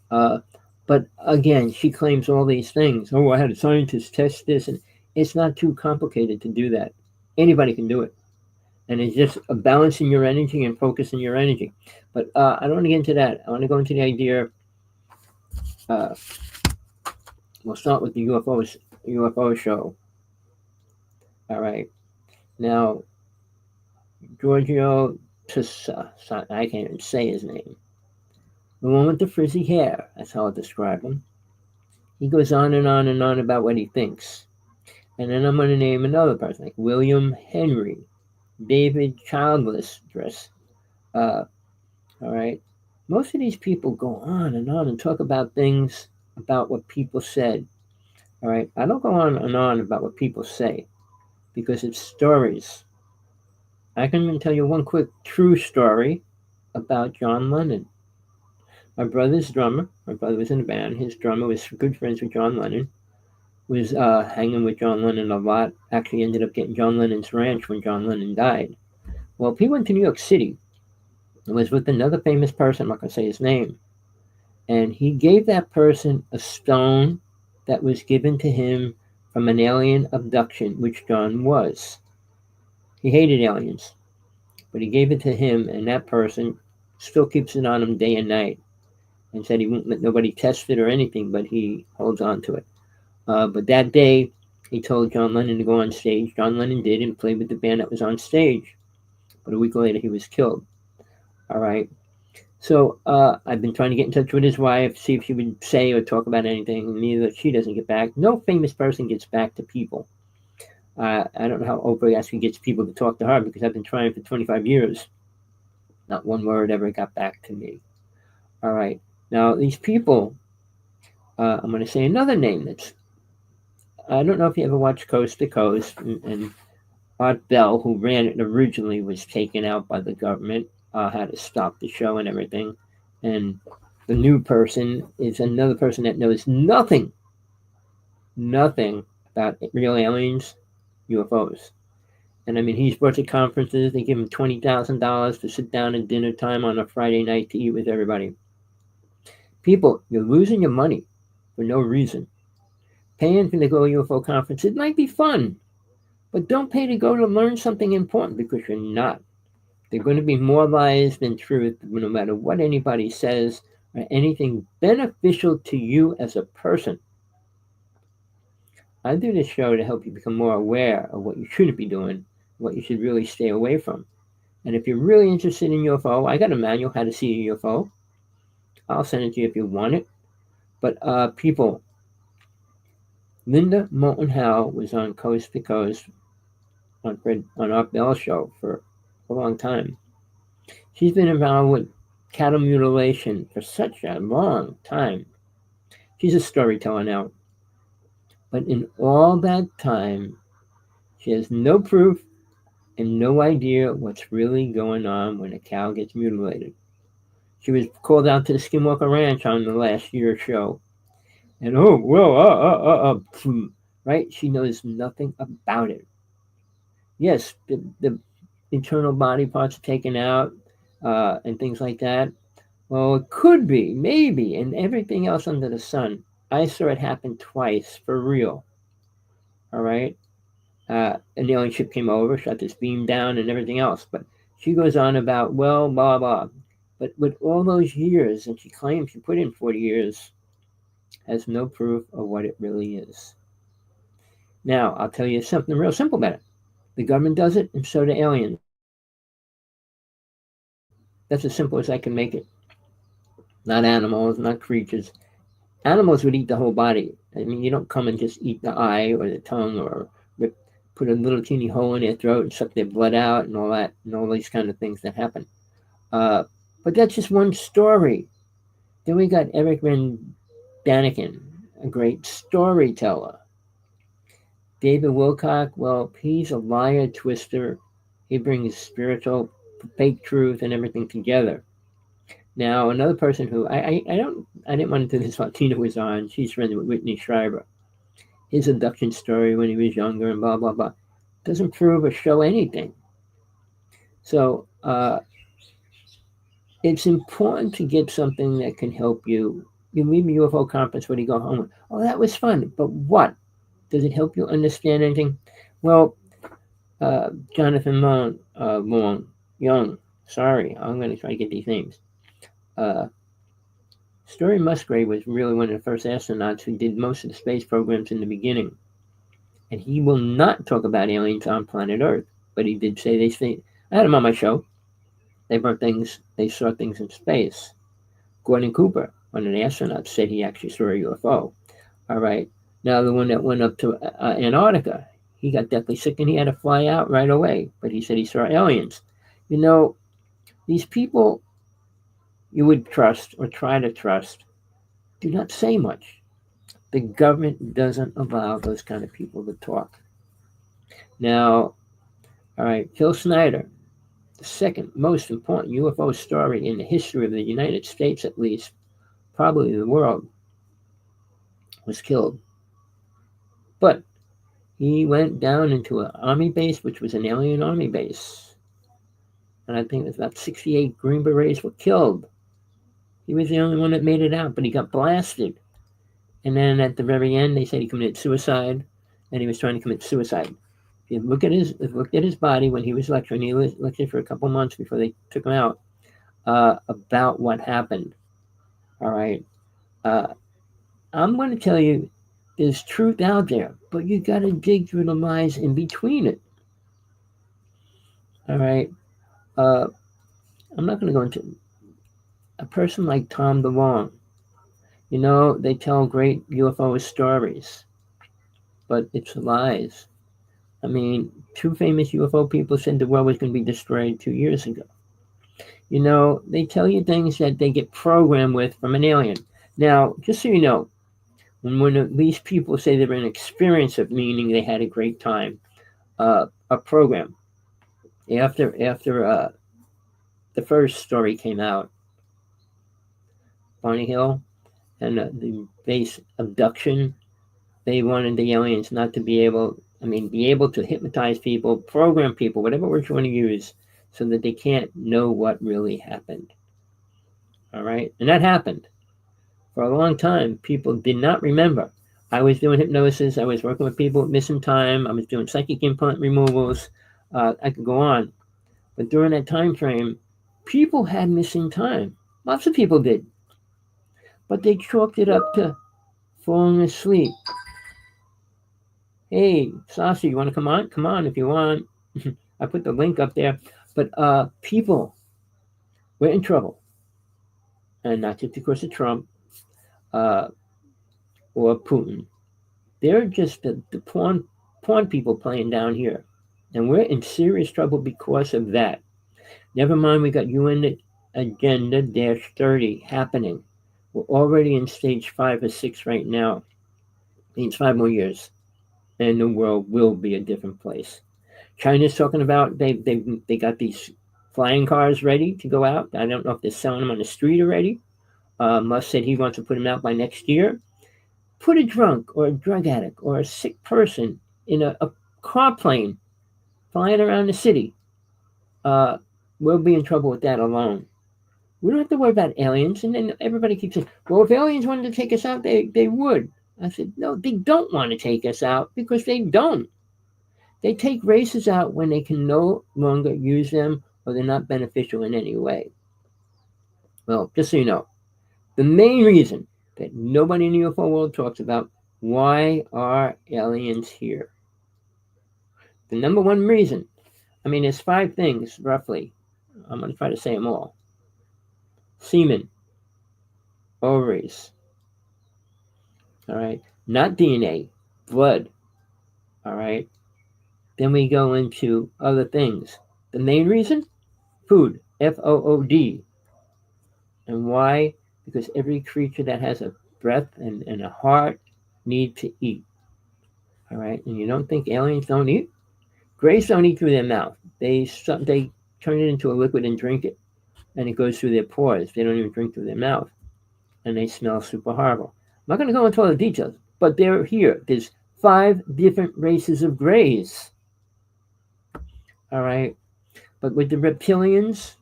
But again, she claims all these things. Oh, I had a scientist test this, and it's not too complicated to do that. Anybody can do it. And it's just a balancing your energy and focusing your energy. But I don't want to get into that. I want to go into the idea. We'll start with the UFO show. All right. Now, Giorgio Tussa, I can't even say his name. The one with the frizzy hair, that's how I'll describe him. He goes on and on and on about what he thinks. And then I'm going to name another person, like William Henry, David Childless. All right. Most of these people go on and talk about things about what people said. All right. I don't go on and on about what people say because it's stories. I can even tell you one quick true story about John Lennon. My brother's drummer, my brother was in a band, his drummer was good friends with John Lennon, was hanging with John Lennon a lot, actually ended up getting John Lennon's ranch when John Lennon died. Well, he went to New York City and was with another famous person, I'm not going to say his name, and he gave that person a stone that was given to him from an alien abduction, which John was. He hated aliens, but he gave it to him, and that person still keeps it on him day and night. And said he won't let nobody test it or anything, but he holds on to it. But that day, he told John Lennon to go on stage. John Lennon did and played with the band that was on stage. But a week later, he was killed. All right. So I've been trying to get in touch with his wife, see if she would say or talk about anything. Neither she doesn't get back. No famous person gets back to people. I don't know how Oprah actually gets people to talk to her, because I've been trying for 25 years. Not one word ever got back to me. All right. Now, these people, I'm going to say another name that's, I don't know if you ever watched Coast to Coast, and Art Bell, who ran it originally, was taken out by the government, had to stop the show and everything. And the new person is another person that knows nothing about real aliens, UFOs. And I mean, he's brought to conferences. They give him $20,000 to sit down at dinner time on a Friday night to eat with everybody. People, you're losing your money for no reason. Paying for the go UFO conference, it might be fun, but don't pay to go to learn something important, because you're not. They're going to be more lies than truth, no matter what anybody says or anything beneficial to you as a person. I do this show to help you become more aware of what you shouldn't be doing, what you should really stay away from. And if you're really interested in UFO, I got a manual how to see a UFO. I'll send it to you if you want it. But people, Linda Moulton Howe was on Coast to Coast on Art Bell's show for a long time. She's been involved with cattle mutilation for such a long time. She's a storyteller now. But in all that time, she has no proof and no idea what's really going on when a cow gets mutilated. She was called out to the Skinwalker Ranch on the last year's show. And right? She knows nothing about it. Yes, the internal body parts are taken out and things like that. Well, it could be, maybe, and everything else under the sun. I saw it happen twice, for real. All right? An alien ship came over, shot this beam down and everything else. But she goes on about, well, blah, blah. But with all those years, and she claims she put in 40 years, has no proof of what it really is. Now, I'll tell you something real simple about it. The government does it, and so do aliens. That's as simple as I can make it. Not animals, not creatures. Animals would eat the whole body. I mean, you don't come and just eat the eye or the tongue, or put a little teeny hole in their throat and suck their blood out and all that, and all these kind of things that happen. But that's just one story. Then we got Eric Van Daniken, a great storyteller. David Wilcock, well, he's a liar, twister. He brings spiritual, fake truth and everything together. Now, another person who I didn't want to do this while Tina was on. She's friends with Whitney Schreiber. His abduction story when he was younger and blah blah blah doesn't prove or show anything. So it's important to get something that can help you. You leave a UFO conference, what do you go home with? Oh, that was fun, but what? Does it help you understand anything? Well, Jonathan Young. Sorry, I'm going to try to get these names. Story Musgrave was really one of the first astronauts who did most of the space programs in the beginning. And he will not talk about aliens on planet Earth. But he did say they stayed. I had him on my show. They saw things in space. Gordon Cooper, one of the astronauts, said he actually saw a UFO. All right. Now, the one that went up to Antarctica, he got deathly sick and he had to fly out right away. But he said he saw aliens. You know, these people you would trust or try to trust do not say much. The government doesn't allow those kind of people to talk. Now, all right, Phil Snyder, the second most important UFO story in the history of the United States, at least, probably the world, was killed. But he went down into an army base, which was an alien army base. And I think it was about 68 Green Berets were killed. He was the only one that made it out, but he got blasted. And then at the very end, they said he committed suicide, and he was trying to commit suicide. If you looked at his body when he was lecturing, he lectured for a couple months before they took him out, about what happened. All right. I'm going to tell you, there's truth out there, but you got to dig through the lies in between it. All right. I'm not going to go into a person like Tom DeLonge. You know, they tell great UFO stories, but it's lies. I mean, two famous UFO people said the world was going to be destroyed 2 years ago. You know, they tell you things that they get programmed with from an alien. Now, just so you know, when these people say they're an experience of meaning they had a great time, a program after the first story came out, Barney Hill and the base abduction, they wanted the aliens not to be able, I mean, be able to hypnotize people, program people, whatever word you want to use, so that they can't know what really happened. All right, and that happened. For a long time, people did not remember. I was doing hypnosis. I was working with people with missing time. I was doing psychic implant removals. I could go on. But during that time frame, people had missing time. Lots of people did. But they chalked it up to falling asleep. Hey, Saucy, you want to come on? Come on if you want. I put the link up there. But people were in trouble. And not just because of Trump uh, or Putin. They're just the pawn people playing down here. And we're in serious trouble because of that. Never mind, we got UN Agenda 30 happening. We're already in stage 5 or 6 right now. It means 5 more years. And the world will be a different place. China's talking about they got these flying cars ready to go out. I don't know if they're selling them on the street already. Musk said he wants to put them out by next year. Put a drunk or a drug addict or a sick person in a car plane flying around the city. Uh, we'll be in trouble with that alone. We don't have to worry about aliens. And then everybody keeps saying, well, if aliens wanted to take us out, they would. I said, no, they don't want to take us out because they don't. They take races out when they can no longer use them or they're not beneficial in any way. Well, just so you know, the main reason that nobody in the UFO world talks about, why are aliens here? The number one reason, I mean, there's 5 things roughly. I'm going to try to say them all. Semen, ovaries, all right, not DNA, blood, all right. Then we go into other things. The main reason, food, FOOD. And why? Because every creature that has a breath and a heart need to eat. All right, and you don't think aliens don't eat? Grays don't eat through their mouth. They turn it into a liquid and drink it, and it goes through their pores. They don't even drink through their mouth, and they smell super horrible. I'm not going to go into all the details, but they're here. There's 5 different races of grays. All right, but with the reptilians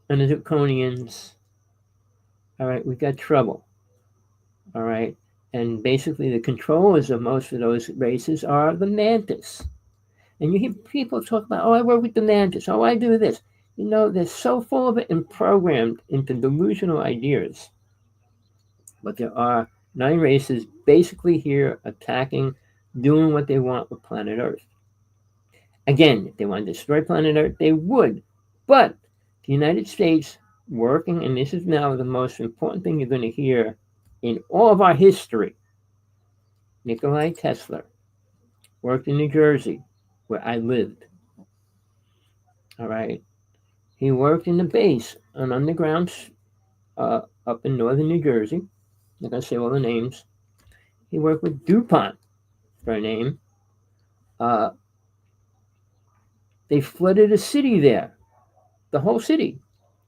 and the draconians, all right, we got trouble. All right, and basically the controllers of most of those races are the mantis. And you hear people talk about, oh, I work with the mantis. Oh, I do this. You know, they're so full of it and programmed into delusional ideas. But there are 9 races basically here attacking, doing what they want with planet Earth. Again, if they want to destroy planet Earth, they would. But the United States working, and this is now the most important thing you're going to hear in all of our history, Nikola Tesla worked in New Jersey, where I lived. All right. He worked in the base, an underground up in northern New Jersey. I'm not going to say all the names. He worked with DuPont, for a name. They flooded a city there, the whole city.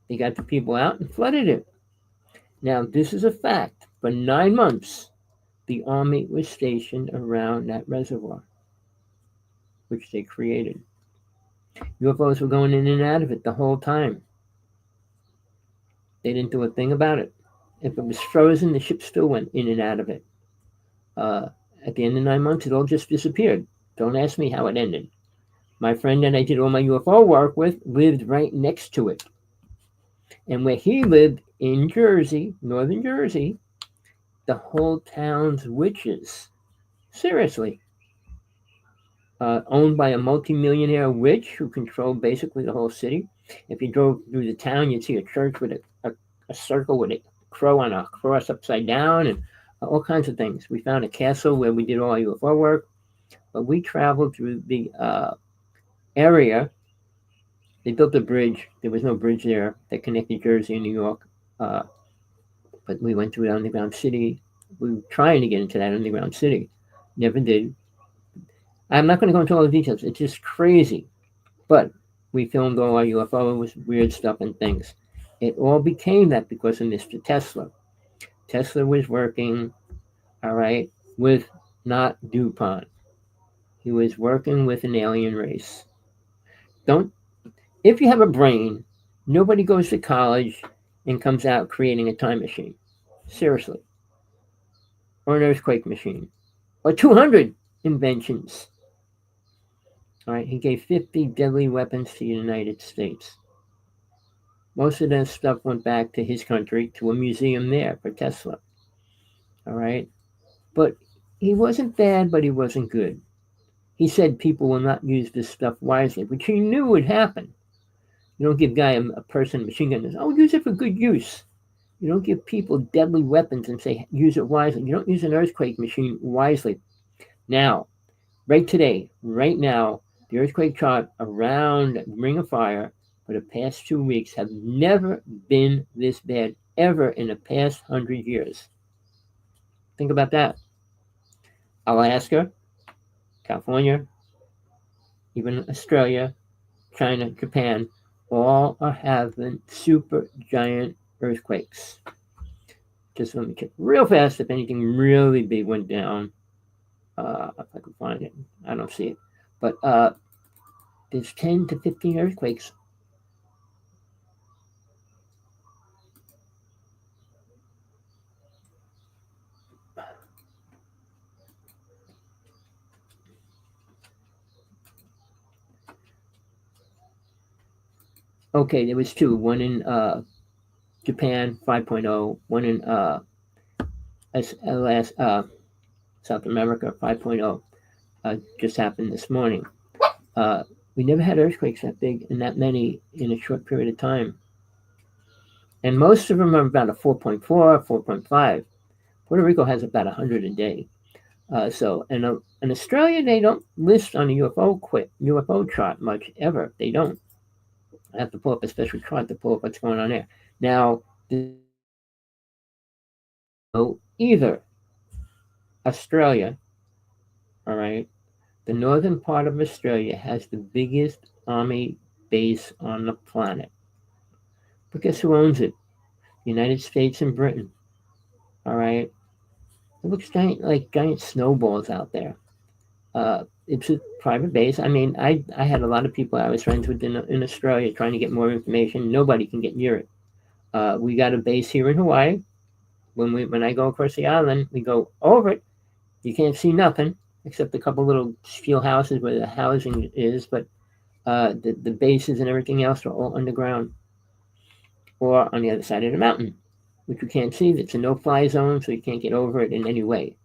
They got the people out and flooded it. Now, this is a fact. For 9 months, the Army was stationed around that reservoir, which they created. UFOs were going in and out of it the whole time. They didn't do a thing about it. If it was frozen, the ship still went in and out of it. At the end of 9 months, it all just disappeared. Don't ask me how it ended. My friend that I did all my UFO work with lived right next to it. And where he lived in Jersey, northern Jersey, the whole town's witches. Seriously. Owned by a multimillionaire witch who controlled basically the whole city. If you drove through the town, you'd see a church with a circle with a crow on a cross upside down and all kinds of things. We found a castle where we did all our UFO work. but we traveled through the area. They built a bridge. There was no bridge there that connected Jersey and New York, uh, but we went to an underground city. We were trying to get into that underground city, never did. I'm not going to go into all the details. It's just crazy. But we filmed all our UFOs, weird stuff, and things. It all became that because of Mr. Tesla. Tesla was working, all right, with not DuPont. He was working with an alien race. Don't, if you have a brain, nobody goes to college and comes out creating a time machine. Seriously. Or an earthquake machine. Or 200 inventions. All right, he gave 50 deadly weapons to the United States. Most of that stuff went back to his country, to a museum there for Tesla. All right, but he wasn't bad, but he wasn't good. He said people will not use this stuff wisely, which he knew would happen. You don't give a person a machine gun and say, "Oh, use it for good use." You don't give people deadly weapons and say, "Use it wisely." You don't use an earthquake machine wisely. Now, right today, right now, the earthquake chart around Ring of Fire for the past 2 weeks have never been this bad ever in the past 100 years. Think about that. Alaska, California, even Australia, China, Japan, all are having super giant earthquakes. Just let me check real fast if anything really big went down. If I can find it, I don't see it. But there's 10 to 15 earthquakes. Okay, there was two. One in Japan, 5.0. One in South America, 5.0. Just happened this morning. We never had earthquakes that big and that many in a short period of time. And most of them are about a 4.4, 4.5. Puerto Rico has about 100 a day. In Australia, they don't list on the UFO chart much ever. They don't. I have to pull up a special chart to pull up what's going on there. Now, either Australia, all right, the northern part of Australia has the biggest army base on the planet. But guess who owns it? The United States and Britain. All right. It looks like giant snowballs out there. It's a private base. I mean, I had a lot of people I was friends with in Australia trying to get more information. Nobody can get near it. We got a base here in Hawaii. When I go across the island, we go over it. You can't see nothing except a couple little steel houses where the housing is, but the bases and everything else are all underground or on the other side of the mountain, which you can't see. It's a no-fly zone, so you can't get over it in any way.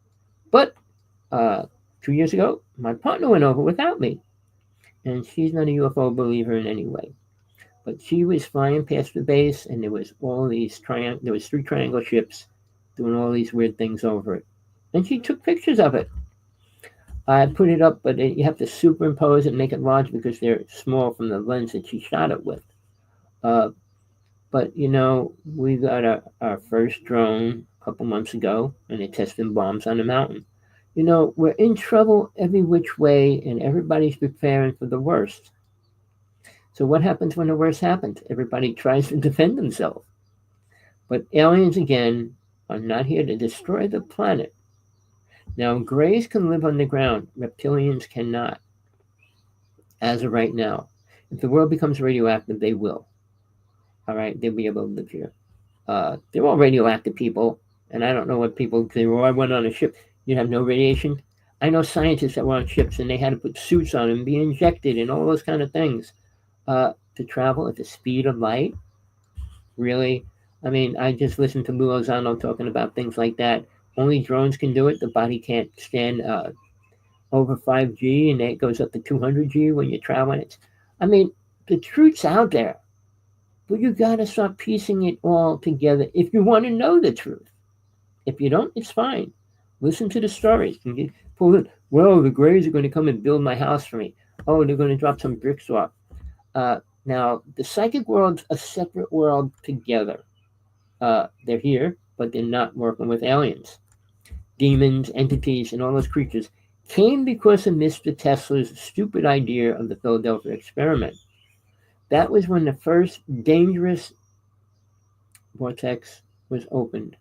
But 2 years ago, my partner went over without me, and she's not a UFO believer in any way. But she was flying past the base, and there was all these there was 3 triangle ships doing all these weird things over it, and she took pictures of it. I put it up, but you have to superimpose it and make it large because they're small from the lens that she shot it with. But we got our first drone a couple months ago, and they're testing bombs on the mountain. We're in trouble every which way, and everybody's preparing for the worst. So what happens when the worst happens? Everybody tries to defend themselves. But aliens, again, are not here to destroy the planet. Now, grays can live underground. Reptilians cannot, as of right now. If the world becomes radioactive, they will. All right, they'll be able to live here. They're all radioactive people, and I don't know what people say. Well, I went on a ship. You have no radiation? I know scientists that were on ships, and they had to put suits on and be injected and all those kind of things to travel at the speed of light. Really? I mean, I just listened to Lou Lozano talking about things like that. Only drones can do it. The body can't stand over 5G, and it goes up to 200G when you're traveling. The truth's out there. But you got to start piecing it all together if you want to know the truth. If you don't, it's fine. Listen to the stories. And get pulled in. Well, the Greys are going to come and build my house for me. Oh, they're going to drop some bricks off. Now, the psychic world's a separate world together. They're here, but they're not working with aliens. Demons, entities, and all those creatures came because of Mr. Tesla's stupid idea of the Philadelphia experiment. That was when the first dangerous vortex was opened,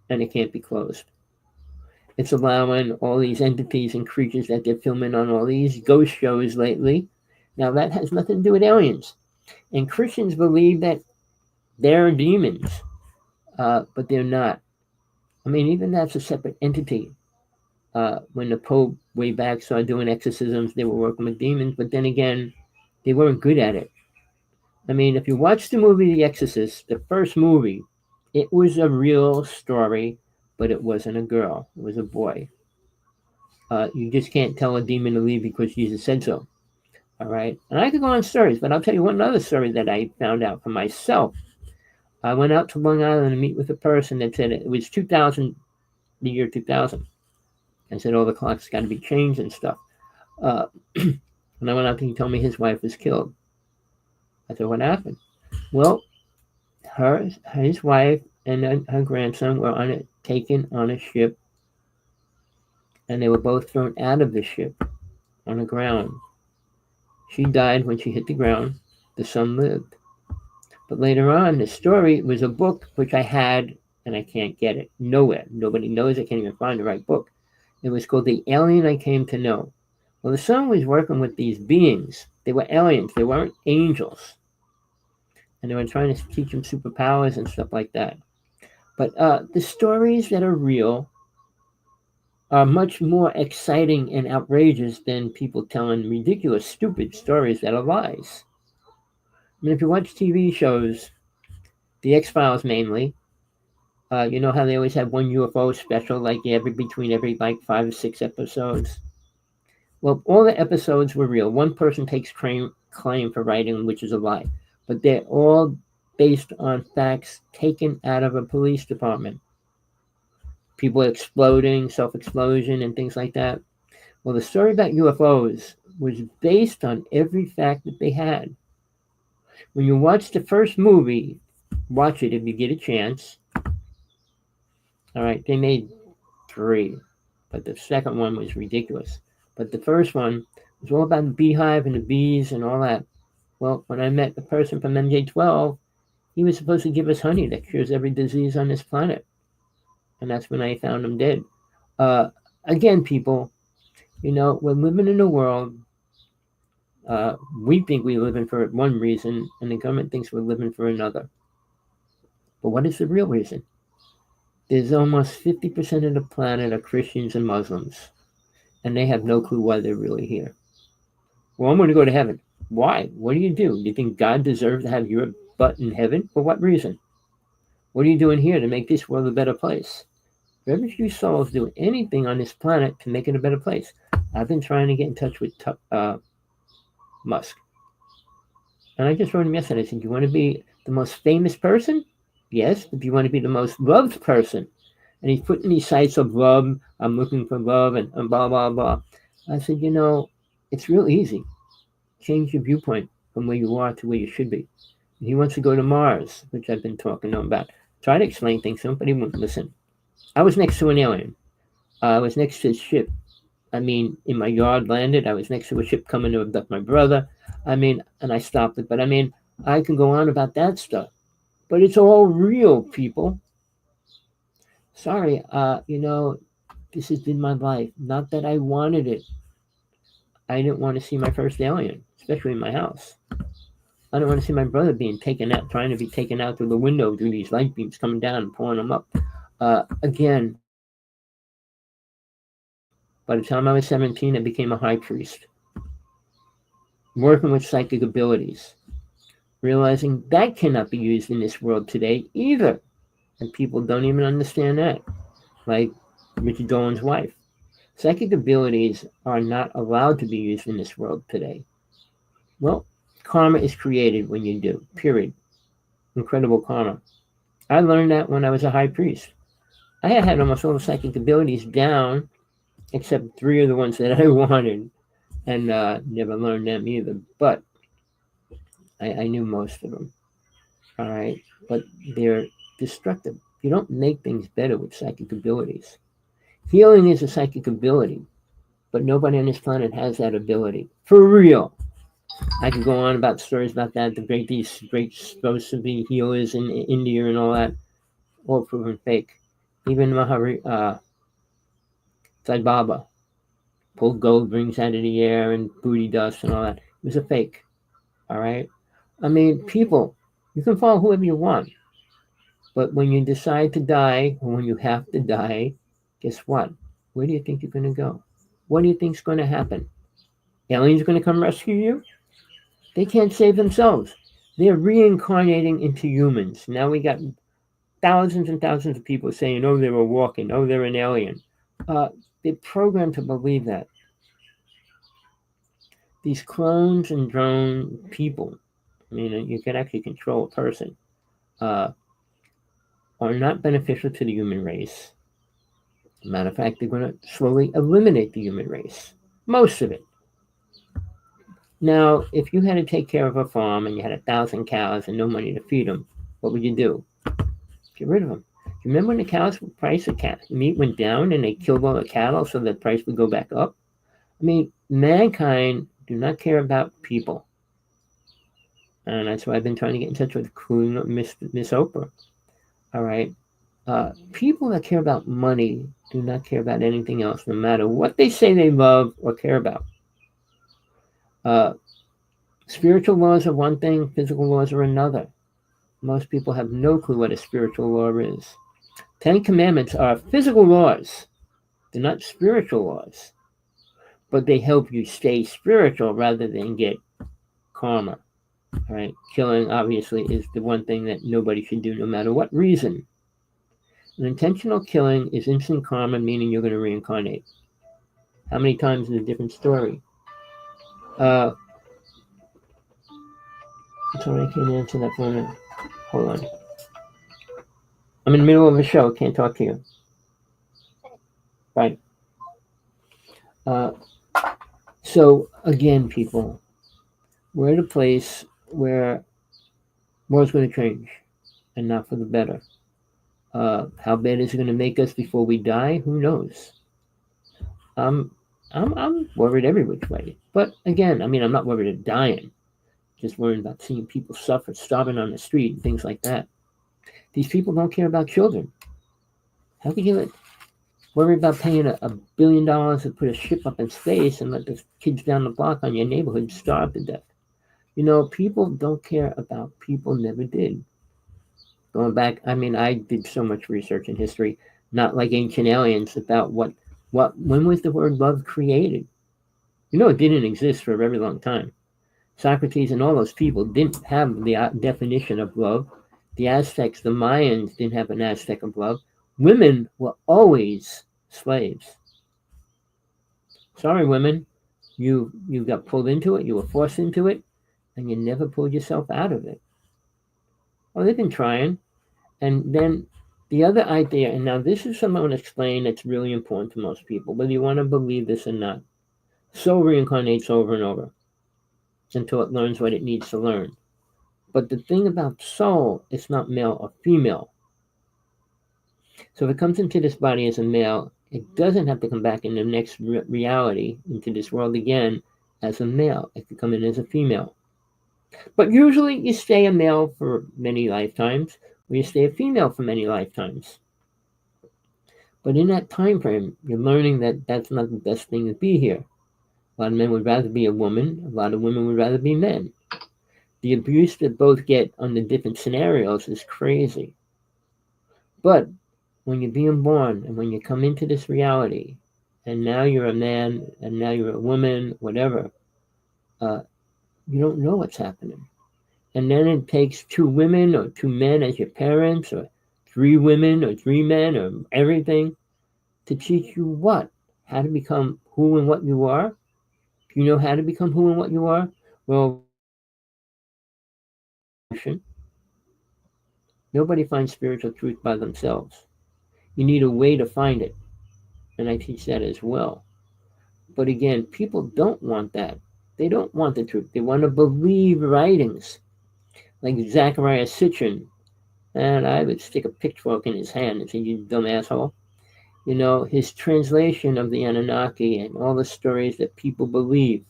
and it can't be closed. It's allowing all these entities and creatures that they're filming on all these ghost shows lately. Now, that has nothing to do with aliens. And Christians believe that they're demons, but they're not. I mean, even that's a separate entity. When the Pope way back started doing exorcisms, they were working with demons, but then again, they weren't good at it. I mean, if you watch the movie The Exorcist, the first movie, it was a real story, but it wasn't a girl, it was a boy. You just can't tell a demon to leave because Jesus said so. All right. And I could go on stories, but I'll tell you one other story that I found out for myself. I went out to Long Island to meet with a person that said it was 2000, the year 2000. I said, oh, the clock's got to be changed and stuff. And I went out and he told me his wife was killed. I said, what happened? Well, his wife and her grandson were taken on a ship, and they were both thrown out of the ship on the ground. She died when she hit the ground. The son lived. But later on, the story was a book which I had, and I can't get it nowhere. Nobody knows. I can't even find the right book. It was called The Alien I Came to Know. Well, the son was working with these beings. They were aliens. They weren't angels. And they were trying to teach him superpowers and stuff like that. But the stories that are real are much more exciting and outrageous than people telling ridiculous, stupid stories that are lies. I mean, if you watch TV shows, The X-Files mainly, you know how they always have one UFO special, like between every like 5 or 6 episodes? Well, all the episodes were real. One person takes claim for writing, which is a lie. But they're all based on facts taken out of a police department. People exploding, self-explosion, and things like that. Well, the story about UFOs was based on every fact that they had. When you watch the first movie, watch it if you get a chance. All right, they made 3, but the second one was ridiculous. But the first one was all about the beehive and the bees and all that. Well, when I met the person from MJ12, he was supposed to give us honey that cures every disease on this planet. And that's when I found him dead. Again, people, you know, we're living in a world, we think we live in for one reason, and the government thinks we're living for another. But what is the real reason? There's almost 50% of the planet are Christians and Muslims, and they have no clue why they're really here. Well, I'm going to go to heaven. Why? What do? Do you think God deserves to have your butt in heaven? For what reason? What are you doing here to make this world a better place? Very few souls do anything on this planet to make it a better place. I've been trying to get in touch with Musk. And I just wrote him yesterday. I said, you want to be the most famous person? Yes. If you want to be the most loved person. And he's putting these sites of love. I'm looking for love and blah, blah, blah. I said, you know, it's real easy. Change your viewpoint from where you are to where you should be. He wants to go to Mars, which I've been talking to him about. Try to explain things to him, but he wouldn't listen. I was next to an alien. I was next to his ship. I mean, in my yard landed. I was next to a ship coming to abduct my brother. I mean, and I stopped it. But I mean, I can go on about that stuff. But it's all real, people. Sorry, you know, this has been my life. Not that I wanted it. I didn't want to see my first alien, especially in my house. I don't want to see my brother being taken out, trying to be taken out through the window through these light beams coming down and pulling them up. Again, by the time I was 17, I became a high priest, working with psychic abilities, realizing that cannot be used in this world today either. And people don't even understand that, like Richard Dolan's wife. Psychic abilities are not allowed to be used in this world today. Well, karma is created when you do, period. Incredible karma. I learned that when I was a high priest. I had almost all the psychic abilities down, except 3 of the ones that I wanted, and never learned them either. But I knew most of them. All right, but they're destructive. You don't make things better with psychic abilities. Healing is a psychic ability, but nobody on this planet has that ability for real. I could go on about stories about that. These great supposed to be healers in India and all that, all proven fake. Even Sai Baba pulled gold rings out of the air and booty dust and all that. It was a fake. All right. I mean, people, you can follow whoever you want, but when you decide to die, or when you have to die, guess what? Where do you think you're going to go? What do you think's going to happen? Aliens are going to come rescue you? They can't save themselves. They're reincarnating into humans. Now we got thousands and thousands of people saying, oh, they were walking, oh, they're an alien. They're programmed to believe that. These clones and drone people, I mean, you can actually control a person, uh, are not beneficial to the human race. Matter of fact, they're going to slowly eliminate the human race. Most of it. Now, if you had to take care of a farm and you had 1,000 cows and no money to feed them, what would you do? Get rid of them. You remember when the cows price of meat went down and they killed all the cattle so the price would go back up? I mean, mankind do not care about people. And that's why I've been trying to get in touch with Queen Miss Oprah. All right. People that care about money do not care about anything else, no matter what they say they love or care about. Uh, Spiritual laws are one thing, physical laws are another. Most people have no clue what a spiritual law is. 10 Commandments are physical laws, they're not spiritual laws, but they help you stay spiritual rather than get karma. All right, killing obviously is the one thing that nobody should do, no matter what reason. An intentional killing is instant karma, meaning you're going to reincarnate. How many times is a different story? Uh, sorry, I can't answer that for a minute. Hold on. I'm in the middle of a show. Can't talk to you. Bye. Uh, so again, people, we're at a place where world's going to change, and not for the better. How bad is it going to make us before we die? Who knows? I'm I'm worried every which way. But again, I mean, I'm not worried of dying. Just worried about seeing people suffer, starving on the street, and things like that. These people don't care about children. How can you worry about paying $1 billion to put a ship up in space and let the kids down the block on your neighborhood starve to death? You know, people don't care about people, never did. Going back, I mean, I did so much research in history, not like ancient aliens, about when was the word love created? You know, it didn't exist for a very long time. Socrates and all those people didn't have the definition of love. The Aztecs, the Mayans didn't have an Aztec of love. Women were always slaves. Sorry, women, you got pulled into it, you were forced into it, and you never pulled yourself out of it. Oh, they've been trying. And then the other idea, and now this is something I want to explain that's really important to most people, whether you want to believe this or not. Soul reincarnates over and over until it learns what it needs to learn. But the thing about soul, it's not male or female. So if it comes into this body as a male, it doesn't have to come back in the next reality, into this world again, as a male. It could come in as a female. But usually you stay a male for many lifetimes, or you stay a female for many lifetimes. But in that time frame, you're learning that that's not the best thing to be here. A lot of men would rather be a woman. A lot of women would rather be men. The abuse that both get on the different scenarios is crazy. But when you're being born and when you come into this reality, and now you're a man, and now you're a woman, whatever, you don't know what's happening. And then it takes 2 women or 2 men as your parents, or 3 women or 3 men, or everything, to teach you what? How to become who and what you are? Do you know how to become who and what you are? Well, nobody finds spiritual truth by themselves. You need a way to find it. And I teach that as well. But again, people don't want that. They don't want the truth. They want to believe writings like Zachariah Sitchin. And I would stick a pitchfork in his hand and say, "You dumb asshole." You know, his translation of the Anunnaki and all the stories that people believe,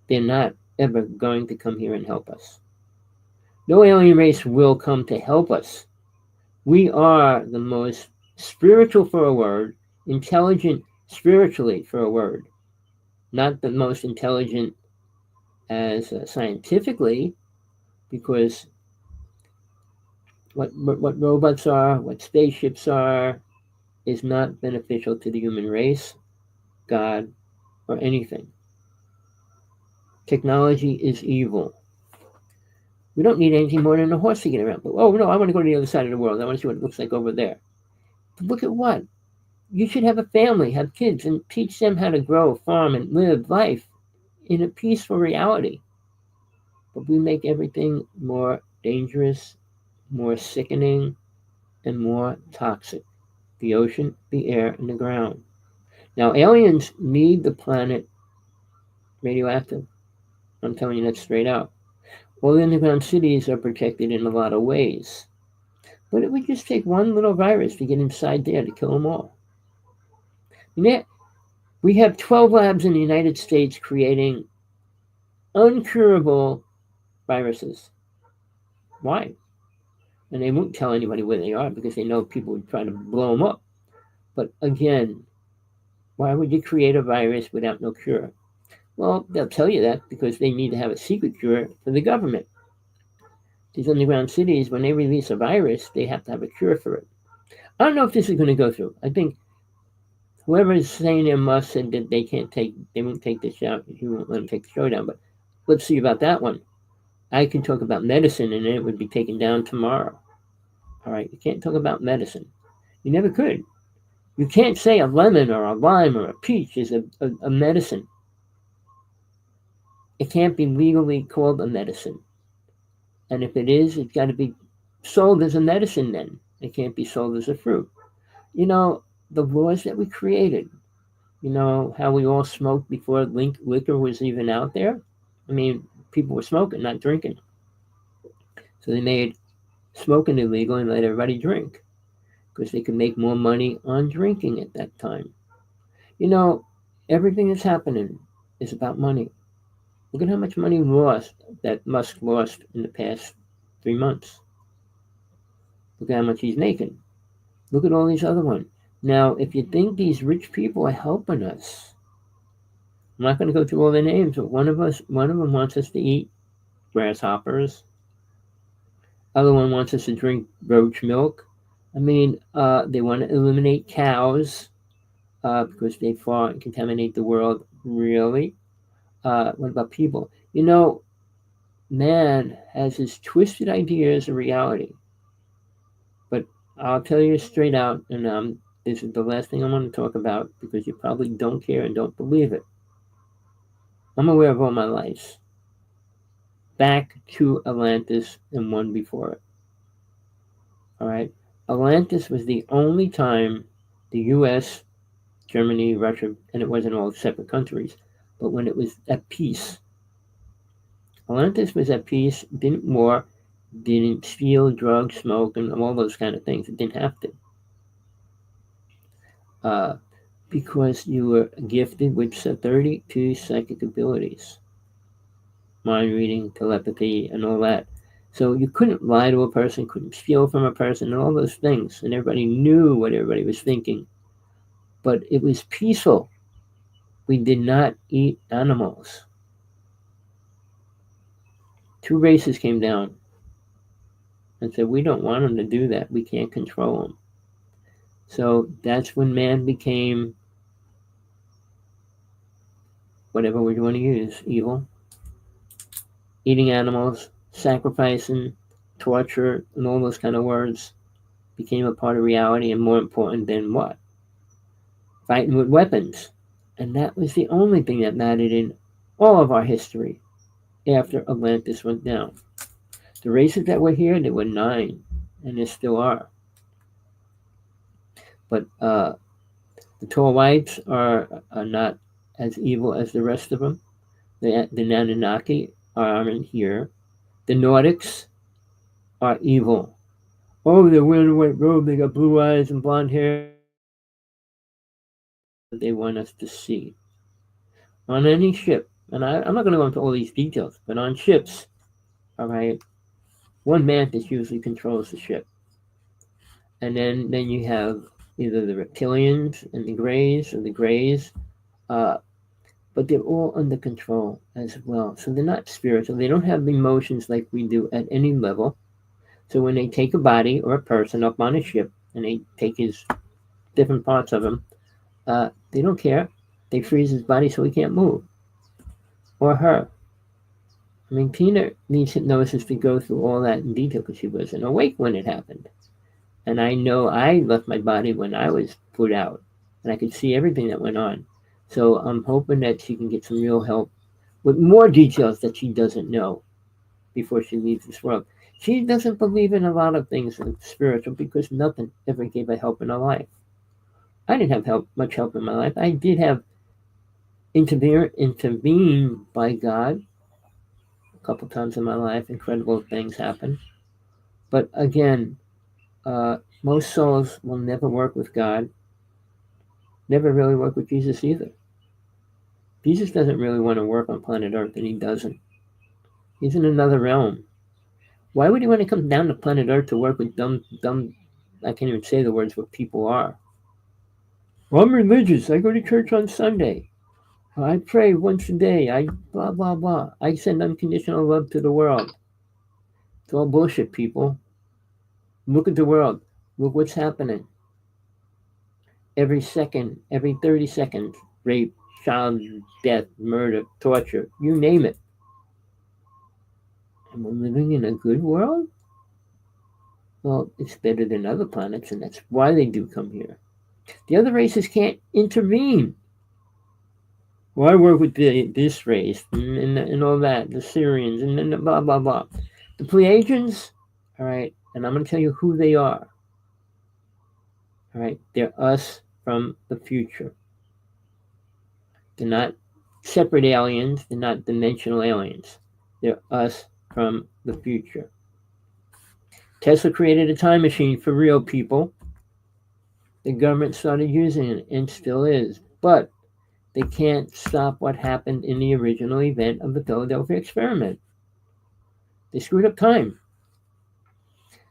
they're not ever going to come here and help us. No alien race will come to help us. We are the most spiritual for a word, intelligent spiritually for a word, not the most intelligent as scientifically, because what robots are, what spaceships are, is not beneficial to the human race, God, or anything. Technology is evil. We don't need anything more than a horse to get around. But, oh no, I want to go to the other side of the world. I want to see what it looks like over there. But look at what? You should have a family, have kids, and teach them how to grow, farm, and live life in a peaceful reality. But we make everything more dangerous, more sickening, and more toxic. The ocean, the air, and the ground. Now, aliens need the planet radioactive. I'm telling you that straight out. All the underground cities are protected in a lot of ways. But it would just take one little virus to get inside there to kill them all. We have 12 labs in the United States creating uncurable viruses. Why? And they won't tell anybody where they are because they know people would try to blow them up. But again, why would you create a virus without no cure? Well, they'll tell you that because they need to have a secret cure for the government. These underground cities, when they release a virus, they have to have a cure for it. I don't know if this is going to go through. I think whoever is saying there must said that they won't take the show. He won't let them take the show down. But let's see about that one. I can talk about medicine, and it would be taken down tomorrow. All right, you can't talk about medicine. You never could. You can't say a lemon or a lime or a peach is a medicine. It can't be legally called a medicine. And if it is, it's got to be sold as a medicine then. It can't be sold as a fruit. You know, the laws that we created, you know, how we all smoked before liquor was even out there. I mean, people were smoking, not drinking. So they made smoking illegal and let everybody drink because they could make more money on drinking at that time. You know, everything that's happening is about money. Look at how much money that Musk lost in the past 3 months. Look at how much he's making. Look at all these other ones. Now, if you think these rich people are helping us, I'm not going to go through all their names, but one of them wants us to eat grasshoppers. Other one wants us to drink roach milk. I mean, they want to eliminate cows because they far and contaminate the world. Really? What about people? You know, man has his twisted ideas of reality. But I'll tell you straight out, and this is the last thing I want to talk about because you probably don't care and don't believe it. I'm aware of all my lives. Back to Atlantis and one before it. All right? Atlantis was the only time the U.S., Germany, Russia, and it wasn't all separate countries, but when it was at peace. Atlantis was at peace, didn't war, didn't steal, drug, smoke, and all those kind of things. It didn't have to. Because you were gifted with 32 psychic abilities. Mind reading, telepathy, and all that. So you couldn't lie to a person, couldn't steal from a person, and all those things. And everybody knew what everybody was thinking. But it was peaceful. We did not eat animals. 2 races came down and said, we don't want them to do that. We can't control them. So that's when man became whatever we're going to use, evil. Eating animals, sacrificing, torture, and all those kind of words became a part of reality, and more important than what? Fighting with weapons. And that was the only thing that mattered in all of our history after Atlantis went down. The races that were here, there were 9, and there still are. But the tall whites are not as evil as the rest of them. The Anunnaki aren't here. The Nordics are evil. Oh, they're wearing a white robe. They got blue eyes and blonde hair. They want us to see on any ship. And I'm not going to go into all these details, but on ships, all right, one mantis usually controls the ship. And then you have either the reptilians and the grays or the grays, uh, but they're all under control as well. So they're not spiritual. They don't have emotions like we do at any level. So when they take a body or a person up on a ship and they take his different parts of him, they don't care. They freeze his body so he can't move. Or her. I mean, Tina needs hypnosis to go through all that in detail because she wasn't awake when it happened. And I know I left my body when I was put out, and I could see everything that went on. So I'm hoping that she can get some real help with more details that she doesn't know before she leaves this world. She doesn't believe in a lot of things spiritual because nothing ever gave her help in her life. I didn't have much help in my life. I did have intervened by God a couple times in my life. Incredible things happen. But again, most souls will never work with God, never really work with Jesus either. Jesus doesn't really want to work on planet Earth, and he doesn't. He's in another realm. Why would he want to come down to planet Earth to work with dumb, I can't even say the words what people are. Well, I'm religious. I go to church on Sunday. I pray once a day. I blah, blah, blah. I send unconditional love to the world. It's all bullshit, people. Look at the world. Look what's happening. Every second, every 30 seconds, rape, child death, murder, torture, you name it. And we're living in a good world? Well, it's better than other planets, and that's why they do come here. The other races can't intervene. Well, I work with this race and all that, the Syrians, and then the blah, blah, blah. The Pleiadians, all right, and I'm going to tell you who they are. All right, they're us from the future. They're not separate aliens, they're not dimensional aliens. They're us from the future. Tesla created a time machine for real, people. The government started using it and still is. But they can't stop what happened in the original event of the Philadelphia experiment. They screwed up time.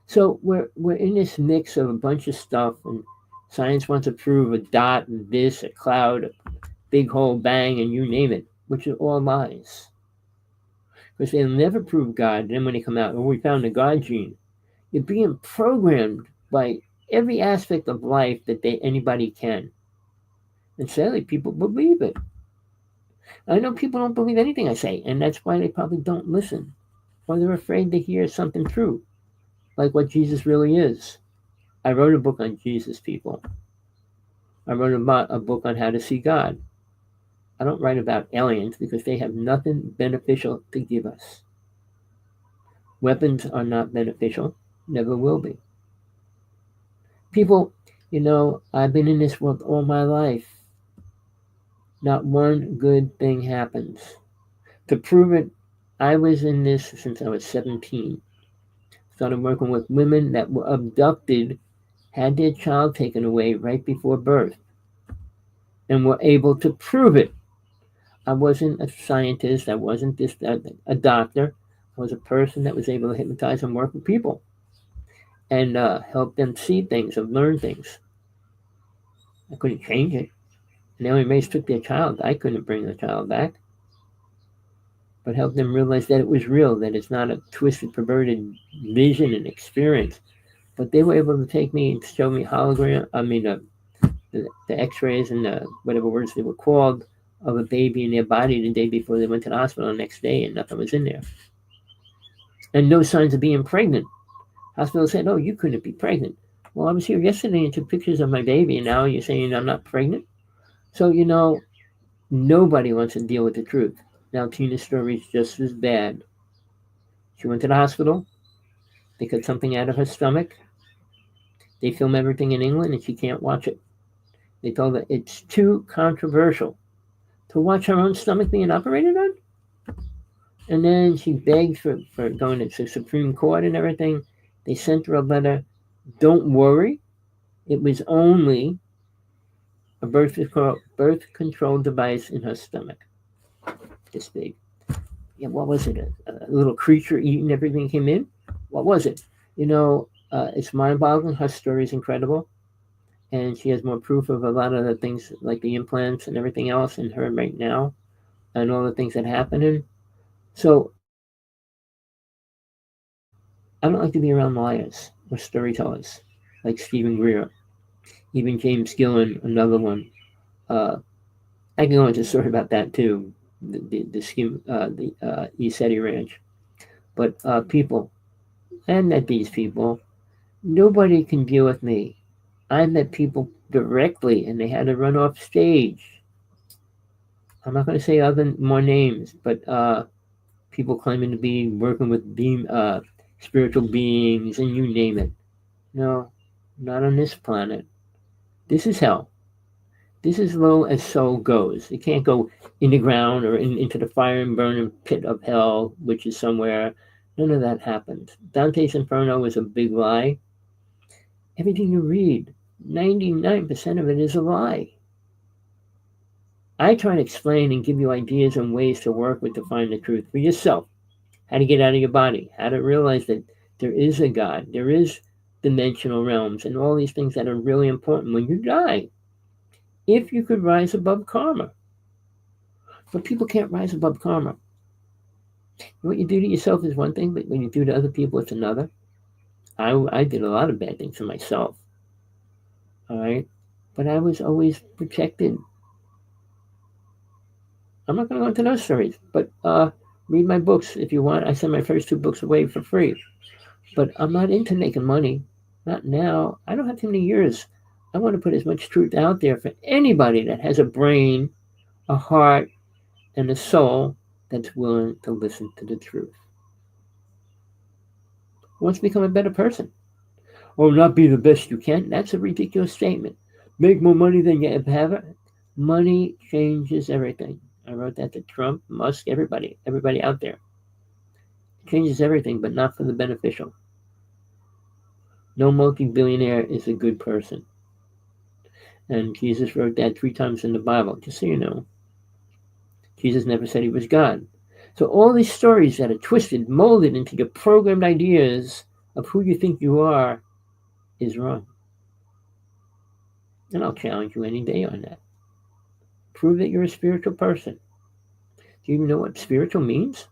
So we're in this mix of a bunch of stuff, and science wants to prove a dot and this, a cloud, a big hole, bang, and you name it, which are all lies. Because they'll never prove God. And then when they come out, oh, we found the God gene. You're being programmed by every aspect of life that anybody can. And sadly, people believe it. I know people don't believe anything I say, and that's why they probably don't listen. Or they're afraid to hear something true, like what Jesus really is. I wrote a book on Jesus, people. I wrote a book on how to see God. I don't write about aliens because they have nothing beneficial to give us. Weapons are not beneficial, never will be. People, I've been in this world all my life. Not one good thing happens. To prove it, I was in this since I was 17. Started working with women that were abducted, had their child taken away right before birth, and were able to prove it. I wasn't a scientist. I wasn't just a doctor. I was a person that was able to hypnotize and work with people and help them see things and learn things. I couldn't change it. And the only race took their child. I couldn't bring the child back. But help them realize that it was real, that it's not a twisted, perverted vision and experience. But they were able to take me and show me the x-rays and whatever words they were called of a baby in their body the day before they went to the hospital the next day, and nothing was in there. And no signs of being pregnant. Hospital said, oh, you couldn't be pregnant. Well, I was here yesterday and took pictures of my baby, and now you're saying I'm not pregnant? So, nobody wants to deal with the truth. Now, Tina's story is just as bad. She went to the hospital. They cut something out of her stomach. They film everything in England and she can't watch it. They told her it's too controversial to watch her own stomach being operated on. And then she begged for going to the Supreme Court and everything. They sent her a letter. Don't worry. It was only a birth control device in her stomach. This big. Yeah, what was it? A little creature eating everything came in? What was it? It's mind-boggling. Her story is incredible. And she has more proof of a lot of the things like the implants and everything else in her right now and all the things that happening. So I don't like to be around liars or storytellers like Stephen Greer, even James Gillen, another one. Uh, I can go into a story about that too, the scheme, the ESETI Ranch. But people, I met these people. Nobody can deal with me. I met people directly, and they had to run off stage. I'm not going to say more names, but people claiming to be working with spiritual beings, and you name it. No, not on this planet. This is hell. This is low as soul goes. It can't go in the ground or into the fire and burning pit of hell, which is somewhere. None of that happens. Dante's Inferno is a big lie. Everything you read, 99% of it is a lie. I try to explain and give you ideas and ways to work with to find the truth for yourself. How to get out of your body, how to realize that there is a God, there is dimensional realms, and all these things that are really important when you die. If you could rise above karma. But people can't rise above karma. What you do to yourself is one thing, but when you do to other people, it's another. I did a lot of bad things to myself. All right? But I was always protected. I'm not going to go into those stories, but read my books if you want. I send my first 2 books away for free. But I'm not into making money. Not now. I don't have too many years. I want to put as much truth out there for anybody that has a brain, a heart, and a soul that's willing to listen to the truth. Who wants to become a better person? Or not be the best you can? That's a ridiculous statement. Make more money than you ever have. Money changes everything. I wrote that to Trump, Musk, everybody out there. It changes everything, but not for the beneficial. No multi-billionaire is a good person. And Jesus wrote that 3 times in the Bible, just so you know. Jesus never said he was God. So all these stories that are twisted, molded into your programmed ideas of who you think you are is wrong. And I'll challenge you any day on that. Prove that you're a spiritual person. Do you even know what spiritual means?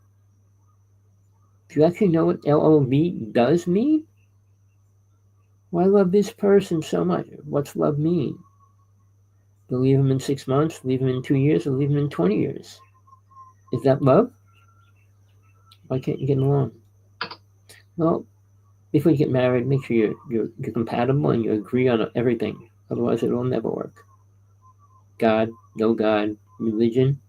Do you actually know what LOV does mean? Well, I love this person so much. What's love mean? To leave him in 6 months, leave him in 2 years, or leave him in 20 years? Is that love? Why can't you get along? Well, before you get married, make sure you're compatible and you agree on everything. Otherwise, it will never work. God, no God, religion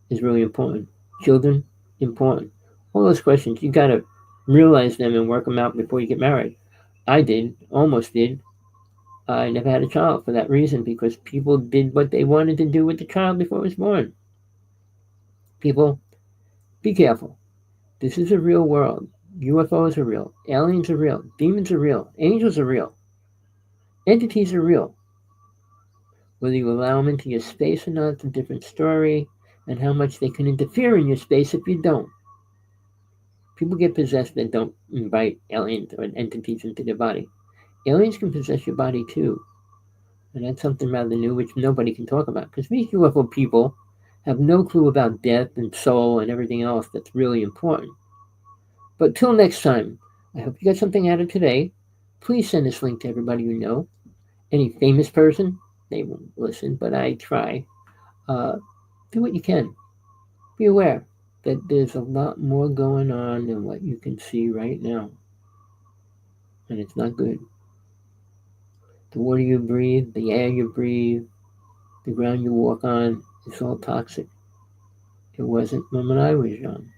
is really important. Children, important. All those questions, you got to realize them and work them out before you get married. I did, almost did. I never had a child for that reason because people did what they wanted to do with the child before it was born. People, be careful. This is a real world. UFOs are real. Aliens are real. Demons are real. Angels are real. Entities are real. Whether you allow them into your space or not is a different story, and how much they can interfere in your space if you don't. People get possessed that don't invite aliens or entities into their body. Aliens can possess your body too. And that's something rather new which nobody can talk about. Because these UFO people have no clue about death and soul and everything else that's really important. But till next time, I hope you got something out of today. Please send this link to everybody you know. Any famous person, they won't listen, but I try. Do what you can. Be aware that there's a lot more going on than what you can see right now. And it's not good. The water you breathe, the air you breathe, the ground you walk on, it's all toxic. It wasn't when I was young.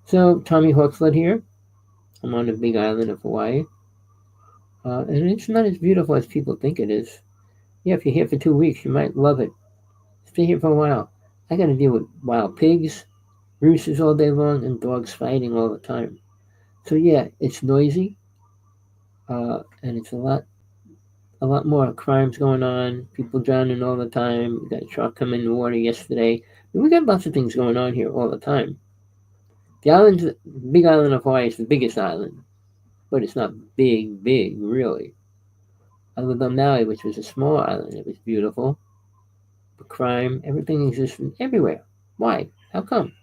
So, Tommy Hawksblood here. I'm on the big island of Hawaii. And it's not as beautiful as people think it is. Yeah, if you're here for 2 weeks, you might love it. Stay here for a while. I got to deal with wild pigs, roosters all day long, and dogs fighting all the time. So yeah, it's noisy, and it's a lot more crimes going on. People drowning all the time. We got a truck coming in the water yesterday. We got lots of things going on here all the time. The island's big island of Hawaii is the biggest island, but it's not big, big really. I lived on Maui, which was a small island. It was beautiful, but crime, everything existed everywhere. Why? How come?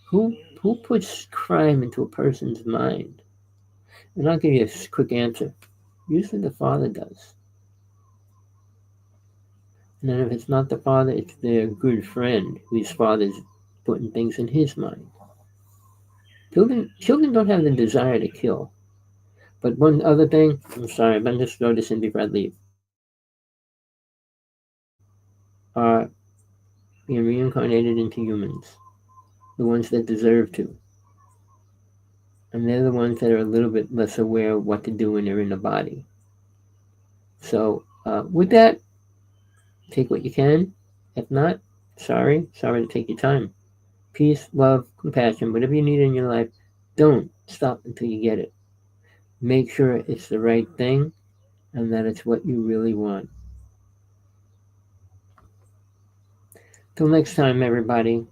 Who puts crime into a person's mind? And I'll give you a quick answer. Usually the father does. And then if it's not the father, it's their good friend whose father's putting things in his mind. Children don't have the desire to kill. But one other thing, I'm sorry, I'm just throw this in before I leave. Are being reincarnated into humans, the ones that deserve to. And they're the ones that are a little bit less aware of what to do when they're in the body. So, with that, take what you can. If not, sorry to take your time. Peace, love, compassion, whatever you need in your life, don't stop until you get it. Make sure it's the right thing and that it's what you really want. Till next time, everybody.